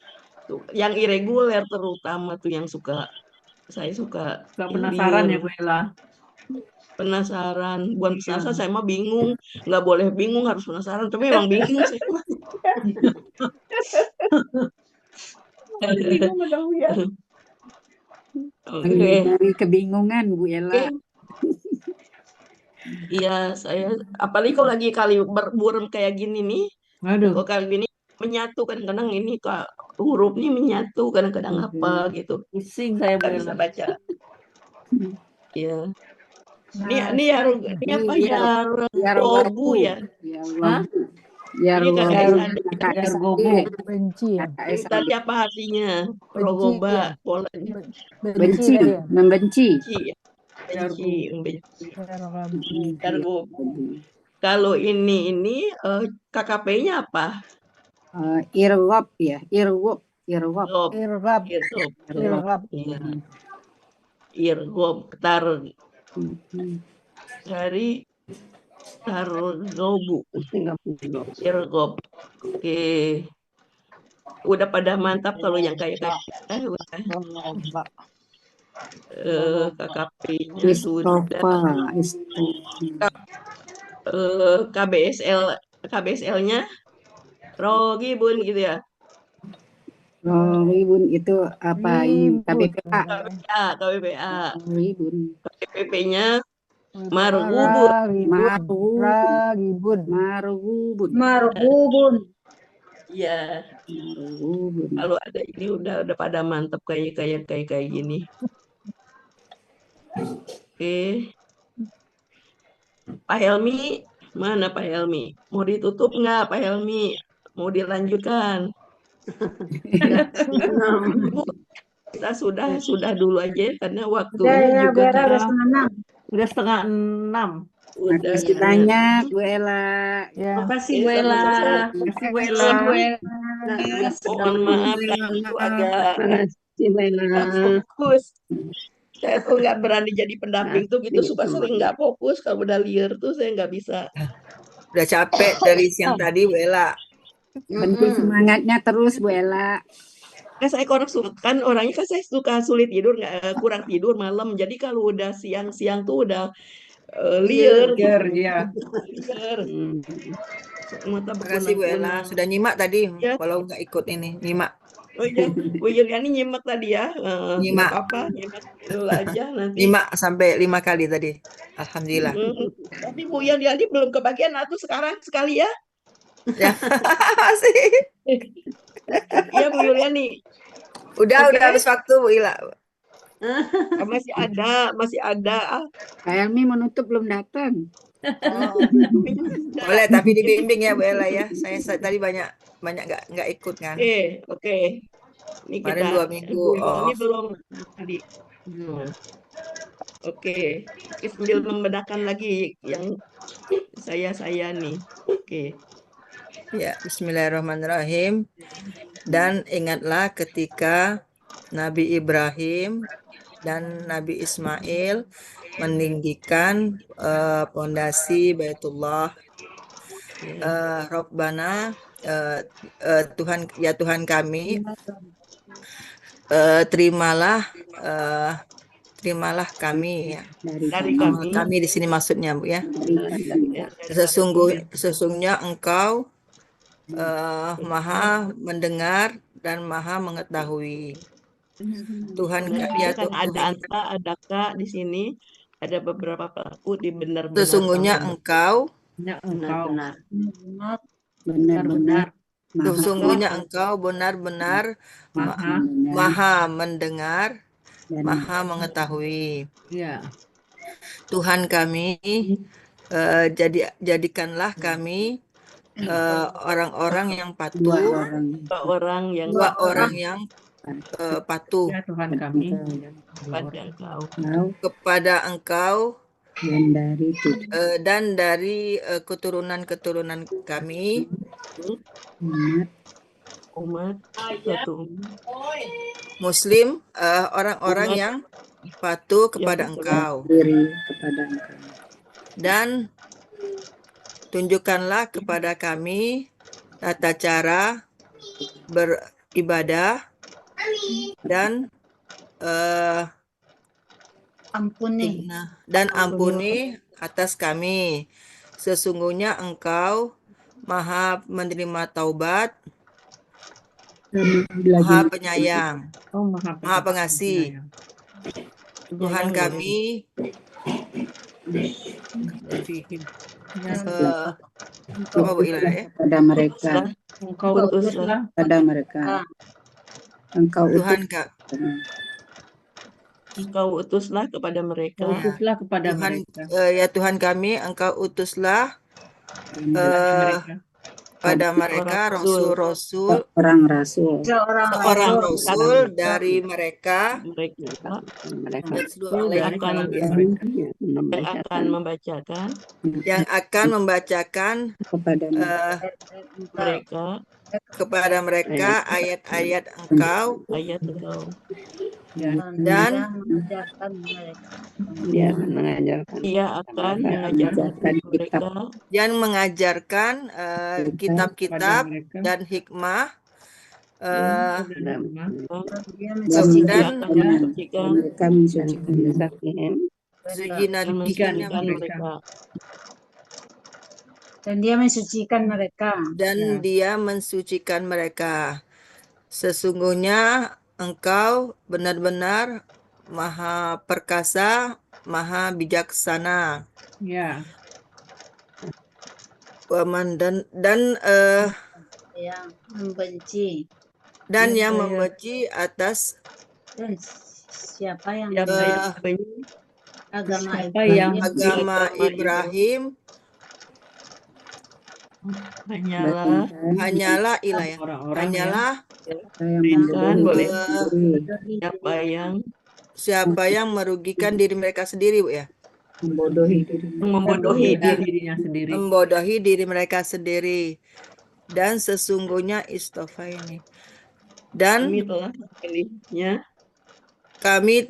yang irregular terutama tuh yang saya suka penasaran ya Bu Ella. Penasaran, bukan penasaran, saya mah bingung, nggak boleh bingung, harus penasaran, tapi emang bingung saya. Dari kebingungan Bu Ella. Iya, saya apalagi kalau lagi kali berburem kayak gini nih. Kok kali gini menyatu, kadang-kadang ini huruf nih menyatu, kadang-kadang apa gitu. Pusing saya nggak bisa baca. Iya. Ini apa ya? Robu ya? Hah? Benci. Tadi apa artinya? Rogoba, benci, membenci. Kalau ini KKP-nya apa? Irwab ya, irwab. Dari Targobu. Irgob. Oke. Udah pada mantap kalau yang kayak udah. KKP-nya sudah. KBSL-nya Rogibun gitu ya. Ribun itu apa? KBPA. KBP-nya Marhubun. Iya. Kalau ada ini udah pada mantap kayak gini. Oke. Pak Helmi, mana Pak Helmi? Mau ditutup nggak Pak Helmi? Mau dilanjutkan? Kita sudah dulu aja karena waktunya juga udah setengah 6. Makasih banyak Bu Ella. Makasih Bu Ella. Mohon maaf itu agak fokus. Saya tuh nggak berani jadi pendamping tuh gitu, suka sering nggak fokus. Kalau udah liar tuh saya nggak bisa. Udah capek dari siang tadi Bu Ella. Penting semangatnya terus Bu Ella. saya kan orangnya kan saya suka sulit tidur, kurang tidur malam. Jadi kalau udah siang-siang tuh udah liar. Liar, ya. Liar. Mata Makasih Bu Ella, berkunang-kunang. sudah nyimak tadi, Ya. walau nggak ikut ini, nyimak. Oh iya, Bu Yuliani nyimak tadi ya. Nggak Nyimak. apa-apa, nyimak dulu aja nanti. Nyimak sampai 5 kali tadi. Alhamdulillah. Tapi Bu Yuliani belum kebagian atau sekarang sekali ya? Ya, masih. Iya Bu Yuliani. Udah Oke. habis waktu Bu Ila. Masih ada. Kak Elmi menutup belum datang. Boleh, tapi dibimbing ya Bu Ella ya. Saya tadi banyak nggak ikut kan. Oke. Ini Kemarin kita 2 minggu ini off. belum tadi. Oke, sambil membedakan lagi yang saya nih. Oke. Ya, Bismillahirrahmanirrahim. Dan ingatlah ketika Nabi Ibrahim dan Nabi Ismail meninggikan pondasi Baitullah. Rabbana, Tuhan kami, terimalah kami ya. Dari kami. Kami di sini maksudnya Bu ya. Sesungguhnya Engkau Maha mendengar dan Maha mengetahui. Tuhan ya kan ada adakah di sini ada beberapa pelaku di benar-benar. Sesungguhnya Engkau Benar-benar. Sesungguhnya Engkau benar-benar Maha mendengar, Maha mengetahui. Ya. Tuhan kami, jadikanlah kami orang-orang yang patuh, Dua orang yang patuh Ya Tuhan kami. kepada Engkau dan dari keturunan-keturunan kami, umat Muslim, orang-orang yang patuh kepada Engkau. Dan tunjukkanlah kepada kami tata cara beribadah dan ampuni atas kami. Sesungguhnya Engkau Maha menerima taubat, Maha penyayang, Maha pengasih. Tuhan kami, apa Bu Ila ya? Pada mereka. Engkau utuslah Pada mereka. Engkau Tuhan Engkau utuslah kepada mereka. utuslah kepada Tuhan, mereka. ya Tuhan kami, Engkau utuslah pada mereka rasul-rasul, orang rasul. seorang rasul dari mereka yang akan membacakan kepada mereka ayat-ayat Engkau dan Ia akan mengajarkan mereka yang mengajarkan kitab-kitab dan hikmah dan dia mensucikan mereka. Dan dia mensucikan mereka. Sesungguhnya Engkau benar-benar Maha perkasa, Maha bijaksana. Ya. Yang membenci. Dan yang membenci atas siapa yang agama Ibrahim hanyalah siapa yang merugikan diri mereka sendiri, Bu ya. Membodohi diri mereka sendiri. Dan sesungguhnya istofa ini. Dan kami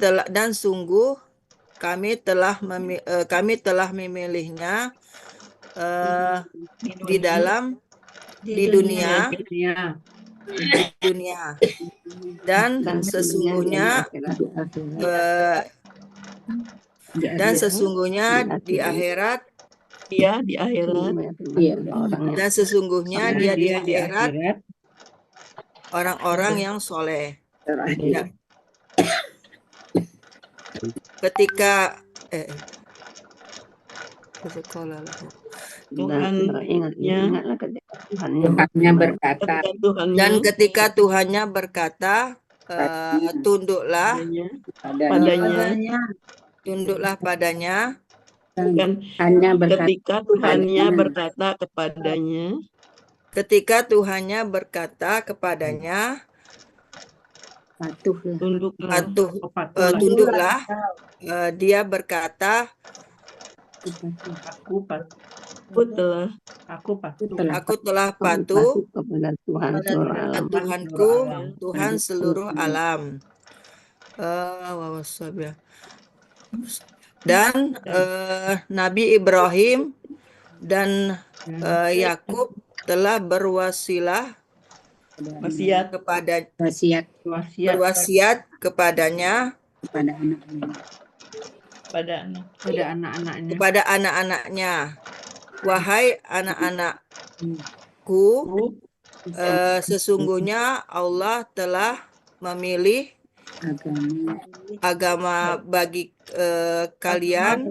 telah memilihnya di dunia di dunia, dan sesungguhnya di akhirat, Dia di akhirat dan sesungguhnya dia di akhirat orang-orang yang soleh. Ya. Ketika Tuhannya berkata, dan ketika Tuhannya berkata, tunduklah padanya, dan ketika Tuhannya berkata kepadanya, tunduklah. Dia berkata, aku telah patuh kepada Tuhanku, Tuhan seluruh alam. Dan Nabi Ibrahim dan Yakub telah berwasiat kepadanya, kepada anak-anaknya, wahai anak-anakku, sesungguhnya Allah telah memilih agama bagi kalian.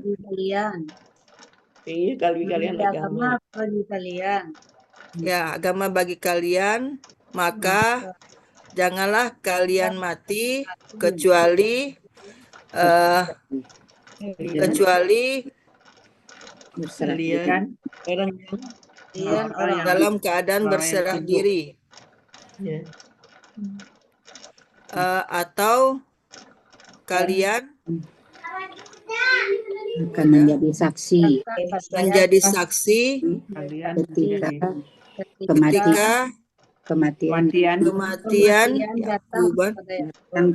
Ya, agama bagi kalian, maka janganlah kalian mati kecuali dalam keadaan berserah diri, atau kalian akan menjadi saksi ketika kematian Yakub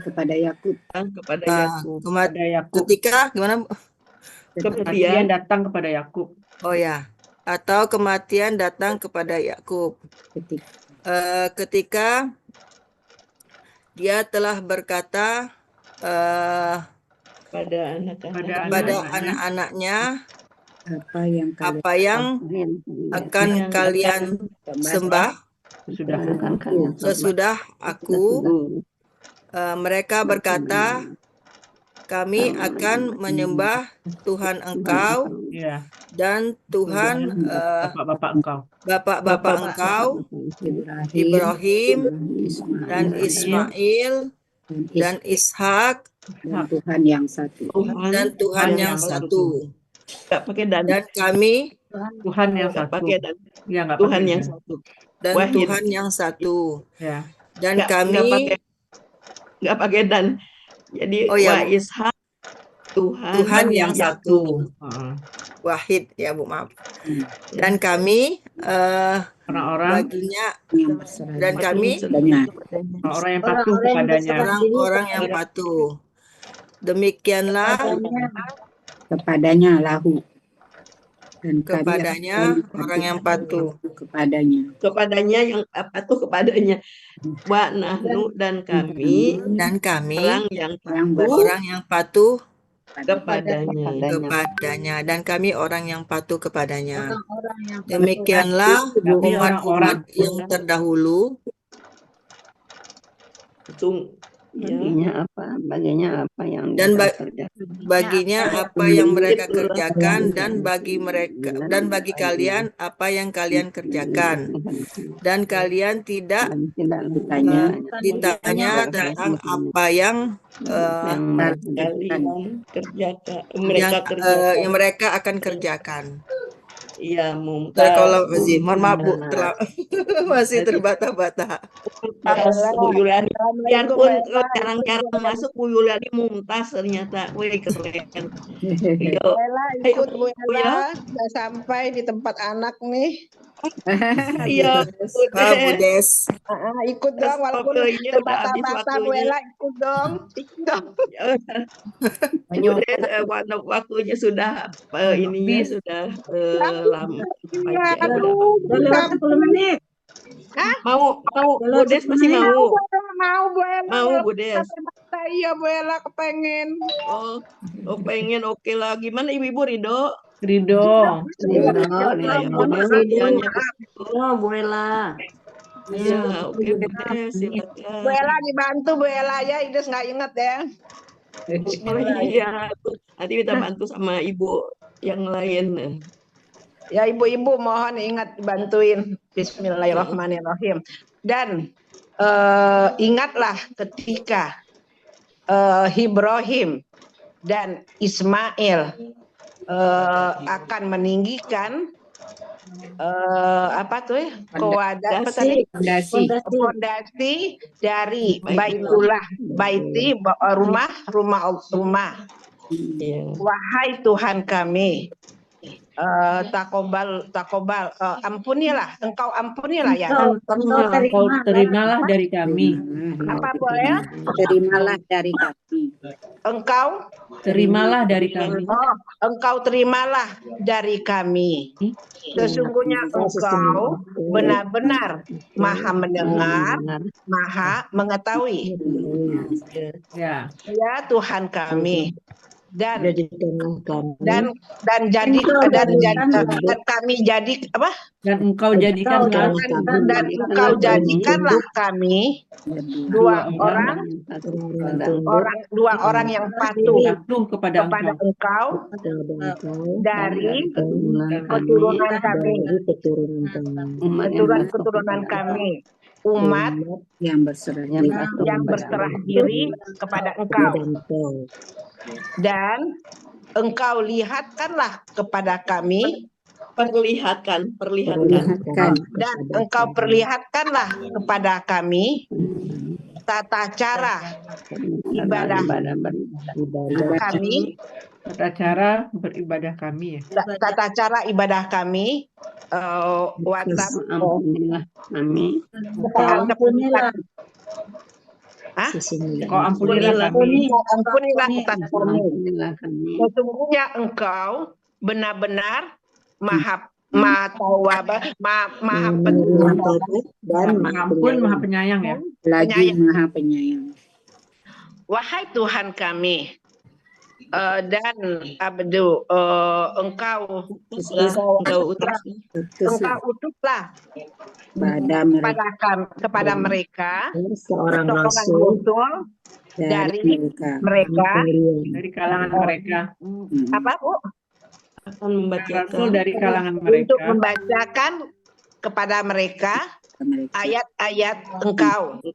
kepada Yakub. Ketika gimana? Kematian datang kepada Yakub. Oh ya, atau kematian datang kepada Yakub. Ketika dia telah berkata kepada anak-anaknya, apa yang akan kalian sembah sesudah aku. Mereka berkata, kami akan menyembah Tuhan engkau dan Tuhan bapak-bapak engkau, Ibrahim dan Ismail dan Ishak, dan Tuhan yang satu. Dan kami Tuhan yang satu. Tuhan yang satu. Dan Tuhan yang satu. Dan kami nggak pakai dan. Jadi wa ishak Tuhan yang satu. Wahid ya Bu, maaf. Dan kami orang-orang yang patuh kepadanya. Orang-orang yang patuh. Demikianlah kepadanya lahu. Dan kepadanya orang yang patuh kepadanya yang patuh kepadanya. Wa nahnu dan kami orang yang patuh kepadanya dan kami orang yang patuh kepadanya. Demikianlah umat-umat yang terdahulu. Baginya apa yang mereka kerjakan, dan bagi kalian apa yang kalian kerjakan, dan kalian tidak ditanya tentang apa yang mereka akan kerjakan. Iya, Mumtaz. Mohon maaf Bu, masih terbata-bata. Bu Yuliani, biarpun jarang-jarang masuk, Bu Yuliani Mumtaz ternyata. Wih, keren. Ikut Bu Ella, sudah sampai di tempat anak nih. Iya, Bu Des. Ikut dong, walaupun terbata-bata Bu Ella, ikut dong. Waktunya sudah ininya sudah lama. 10 menit. Mau Bu Des masih mau? Mau Bu Ella. Mau Bu Des? Iya Bu Ella kepengen. Oh pengen, oke lah. Gimana Ibu-Ibu Ridho? Ridho. Bu Ella. Iya, oke Bu Des, silakan. Bu Ella dibantu Bu Ella ya, Ides nggak inget ya. Oh iya, nanti minta bantu sama ibu yang lain. Ya ibu-ibu mohon ingat bantuin. Bismillahirrahmanirrahim. Dan ingatlah ketika Ibrahim dan Ismail akan meninggikan fondasi dari rumah. Wahai Tuhan kami, takobal ampunilah, engkau ampunilah ya. Engkau terimalah dari kami. Apa boleh? Terimalah dari kami. Engkau terimalah dari kami. Engkau terimalah dari kami. Sesungguhnya engkau benar-benar maha mendengar, maha mengetahui. Ya Tuhan kami. Dan kami jadi apa? Dan engkau jadikanlah kami dua orang yang patuh kepada engkau dari keturunan kami, umat yang berserah diri kepada engkau. Dan engkau lihatkanlah kepada kami, perlihatkan. Dan engkau perlihatkanlah kepada kami tata cara ibadah kami, tata cara beribadah kami ya. Tata cara ibadah kami, Kau ampunilah kami. Sesungguhnya engkau benar-benar maha pengampun, maha penyayang ya. Maha penyayang. Wahai Tuhan kami, dan engkau utuslah kepada mereka seorang rasul dari mereka, dari kalangan mereka. Apa Bu? Akan membacakan dari kalangan mereka untuk membacakan kepada mereka ayat-ayat engkau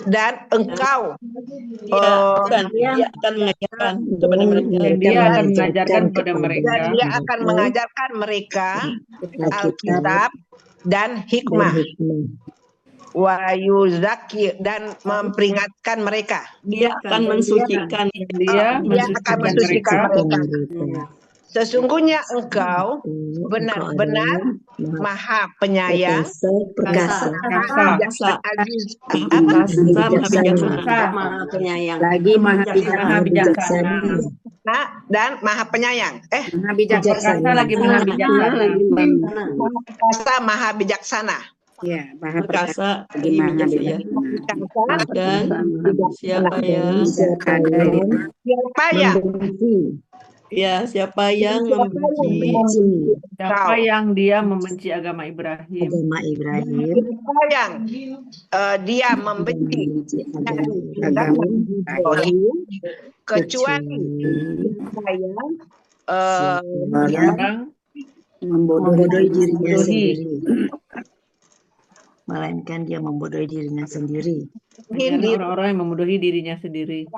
dan engkau dia akan mengajarkan kepada mereka. Dia akan mengajarkan mereka Alkitab dan hikmah. Wa yuzaki, dan memperingatkan mereka. Dia akan mensucikan. Dia akan mensucikan mereka. Sesungguhnya engkau benar-benar maha penyayang, maha penyayang, lagi maha bijaksana, dan maha penyayang. Maha bijaksana lagi maha bijaksana. Maha bijaksana. Ya, maha perkasa dan siapa yang membenci, siapa yang dia membenci agama Ibrahim, siapa yang dia membenci agama Ibrahim, kecuali yang membodohi dirinya sendiri, melainkan dia membodohi dirinya sendiri. Orang-orang yang membodohi dirinya sendiri.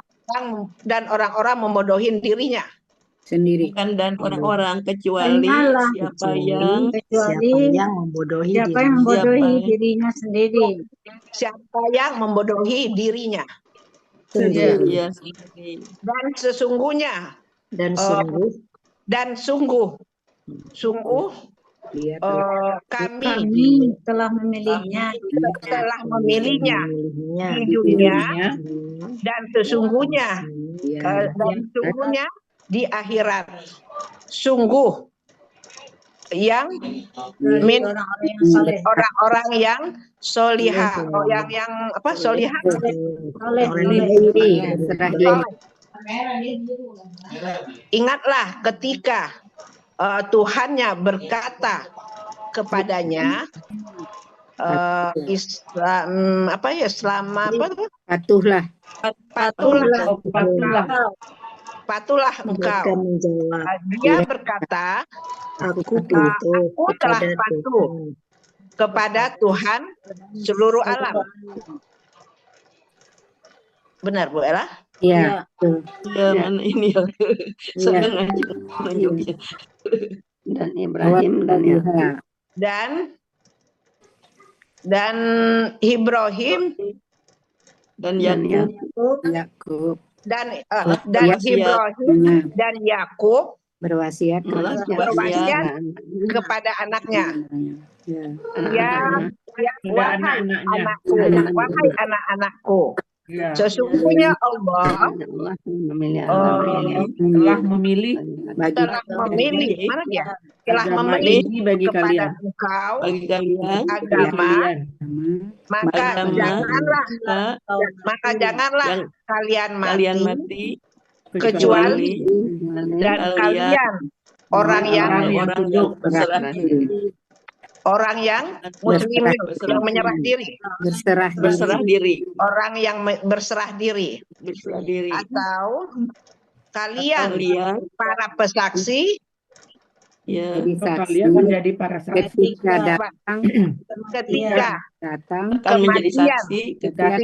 Dan orang-orang membodohi dirinya sendiri. Bukan dan orang-orang, kecuali siapa yang membodohi dirinya sendiri. Siapa yang membodohi dirinya sendiri. Dan sesungguhnya kami telah memilihnya di dunia, dan sesungguhnya di akhirat. Sungguh yang min orang-orang yang solihah, yang apa solihah? Ingatlah ketika Tuhannya berkata kepadanya, Islam apa ya, selama apa tuh? Patulah engkau. Dia berkata, aku telah patuh kepada Tuhan seluruh alam. Benar, Bu Ella? Iya. Ya, mana ini ya? Senang aja menunjuknya. Dan Ibrahim dan Ibrahim dan Yakub dan Ibrahim dan Yakub berwasiat kepada anaknya. Wahai anak-anakku, sesungguhnya Allah telah memilih mana dia? Telah memilih bagi kepada kalian engkau bagi kalian agama, maka janganlah kalian mati kecuali dan kalian orang yang muslimin yang menyerah diri, berserah diri, orang yang berserah diri, atau kalian para pesaksi, kalian menjadi para saksi ketika akan menjadi saksi ketika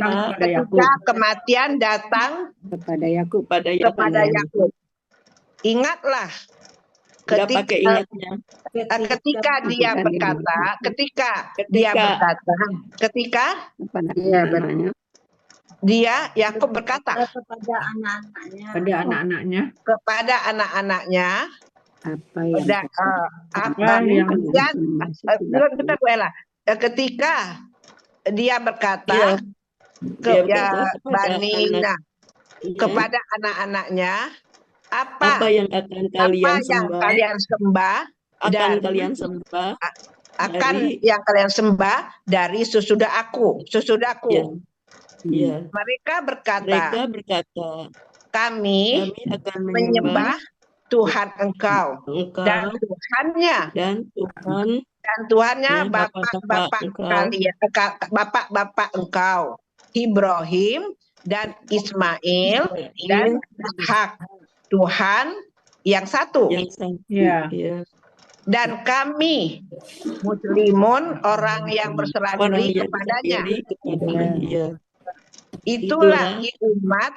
kematian datang kepada Yakub. Ingatlah ketika dia berkata, Yakub berkata kepada anak-anaknya, ketika dia berkata kepada anak-anaknya, apa yang akan kalian sembah dari sesudah aku. Mereka berkata, kami akan menyembah Tuhan engkau dan Tuhannya bapak-bapak engkau, Ibrahim dan Ismail dan Ishak, Tuhan yang satu. Dan kami muslimun, orang yang berserah diri kepadanya. Itulah umat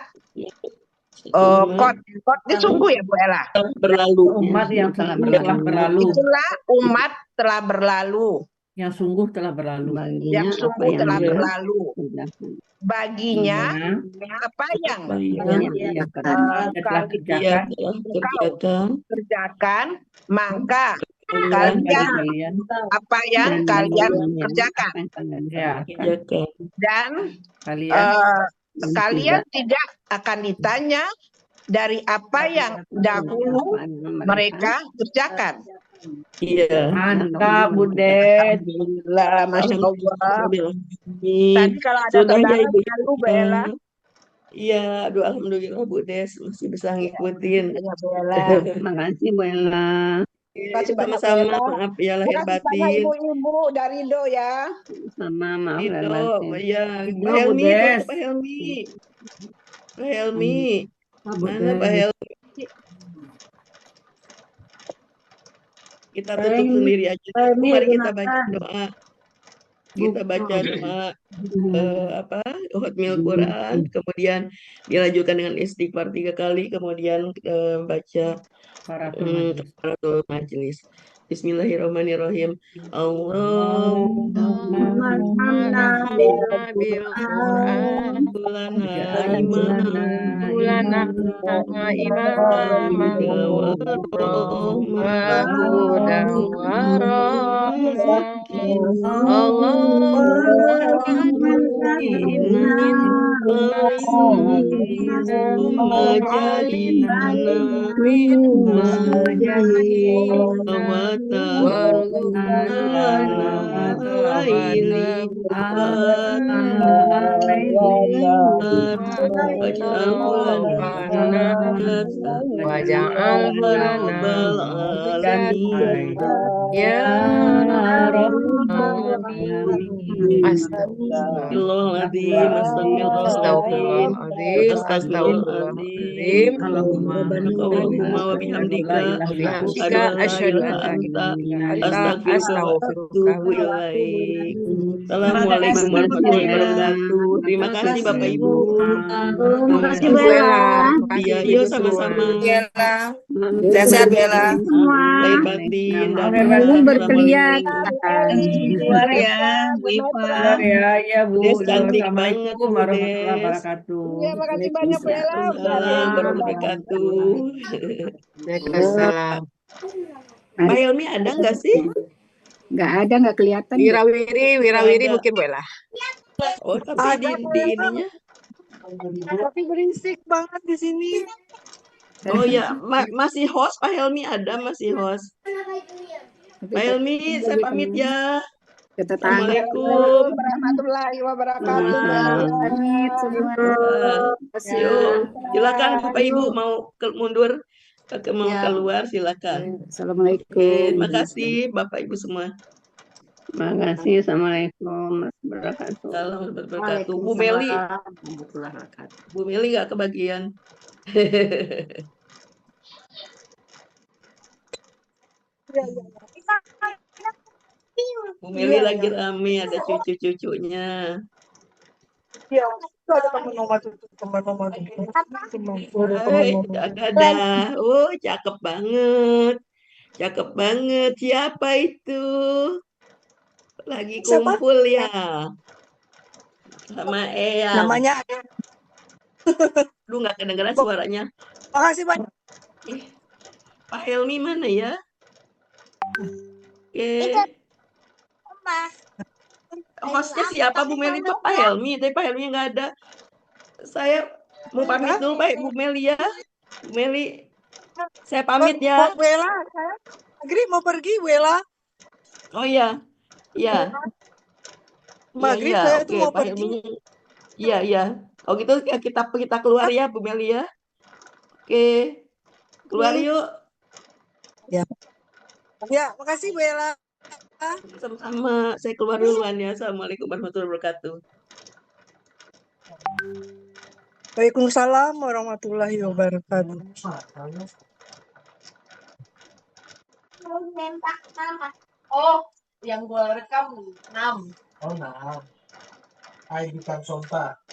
ini sungguh ya Bu Ella. Umat yang telah berlalu. Itulah umat telah berlalu. Yang sungguh telah berlalu. Baginya apa yang telah kerjakan, maka kalian apa yang kalian kerjakan. Dan kalian tidak akan ditanya dari apa yang dahulu mereka kerjakan. Mantap, Budet. Alhamdulillah, Masya Allah. Tadi kalau ada saudara lalu Bu Ella. Iya, aduh alhamdulillah Bu Des masih bisa ngikutin. Terima kasih Bu Ella. Sama-sama, maaf ya lahir batin. Ibu-ibu dari Do ya. Sama maaf lahir Rido, batin. ya, Pak Helmi. Mana Pak Helmi? Kita tutup sendiri aja. Mari kita baca doa. Kita baca doa Hotmail Quran, kemudian dilanjutkan dengan istighfar 3 kali, kemudian baca kafaratul majelis. Bismillahirrahmanirrahim. Allahumma bil Qur'an lana imanan lana imama wa huda wa rahma. Waj'alhu lana ya Astagfirullahaladzim, Astagfirullahaladzim, astagfirullahaladzim. Allahumma wa bihamdika Bihamdika asyhadu an la ilaha illa anta astaghfiruka wa ilaik. Assalamualaikum warahmatullahi wabarakatuh. Terima kasih Bapak Ibu. Terima kasih Bu Bella. Ella, makasih Iya, Bu yuk semua. sama-sama. Sehat-sehat Bella. Semua. Lahir batin dan Belum berkelihatan. Keluar ya, Bu Iva. Benar ya, iya Bu. Des cantik banget Assalamualaikum Bu warahmatullahi Des. wabarakatuh. Iya, makasih banyak Bu Ella. Waalaikumsalam warahmatullahi wabarakatuh. Waalaikumsalam. Pak Helmi ada nggak sih? Nggak ada, nggak kelihatan. Wirawiri mungkin Bu Ella. Oh, tapi di ininya. Tapi berisik banget di sini. Oh ya, masih host Pak Helmi ada, masih host. Pak Helmi, saya pamit ya. Assalamualaikum warahmatullahi wabarakatuh. Pamit semua. Yuk, silakan Bapak Ibu mau mundur, mau Ya. keluar silakan. Assalamualaikum. Oke, terima kasih Bapak Ibu semua. Terima kasih. Assalamualaikum warahmatullahi wabarakatuh. Salam wabarakatuh. Bu Meli, Bu Meli nggak kebagian. Bu Meli lagi rame, ada cucu-cucunya. Iya, itu ada teman mama tuh, Hai, ada. Oh, cakep banget. Cakep banget. Siapa itu? Lagi kumpul ya. Sama Eyang. namanya. Lu nggak kedengeran suaranya. Makasih banyak. Pak Helmi mana ya? Oke. Hostnya siapa Bu Meli? Pak Helmi. Tapi Pak Helmi nggak ada. Saya mau pamit dulu Pak Bu Meli ya. Bu Meli. Saya pamit ya. Bu Ella, saya Maghrib mau pergi Bu Ella. Oh iya. Iya. Maghrib Iya, saya oke, tuh mau Pak pergi. Helmi. Iya, iya. Oh gitu ya, kita keluar ya Bu Meli ya. Oke. Keluar yuk. Ya. Ya, makasih Bu Ella. Sama-sama. Saya keluar duluan ya. Assalamualaikum warahmatullahi wabarakatuh. Waalaikumsalam warahmatullahi wabarakatuh. Oh, yang gua rekam 6. Oh, 6. Ai bukan sontak.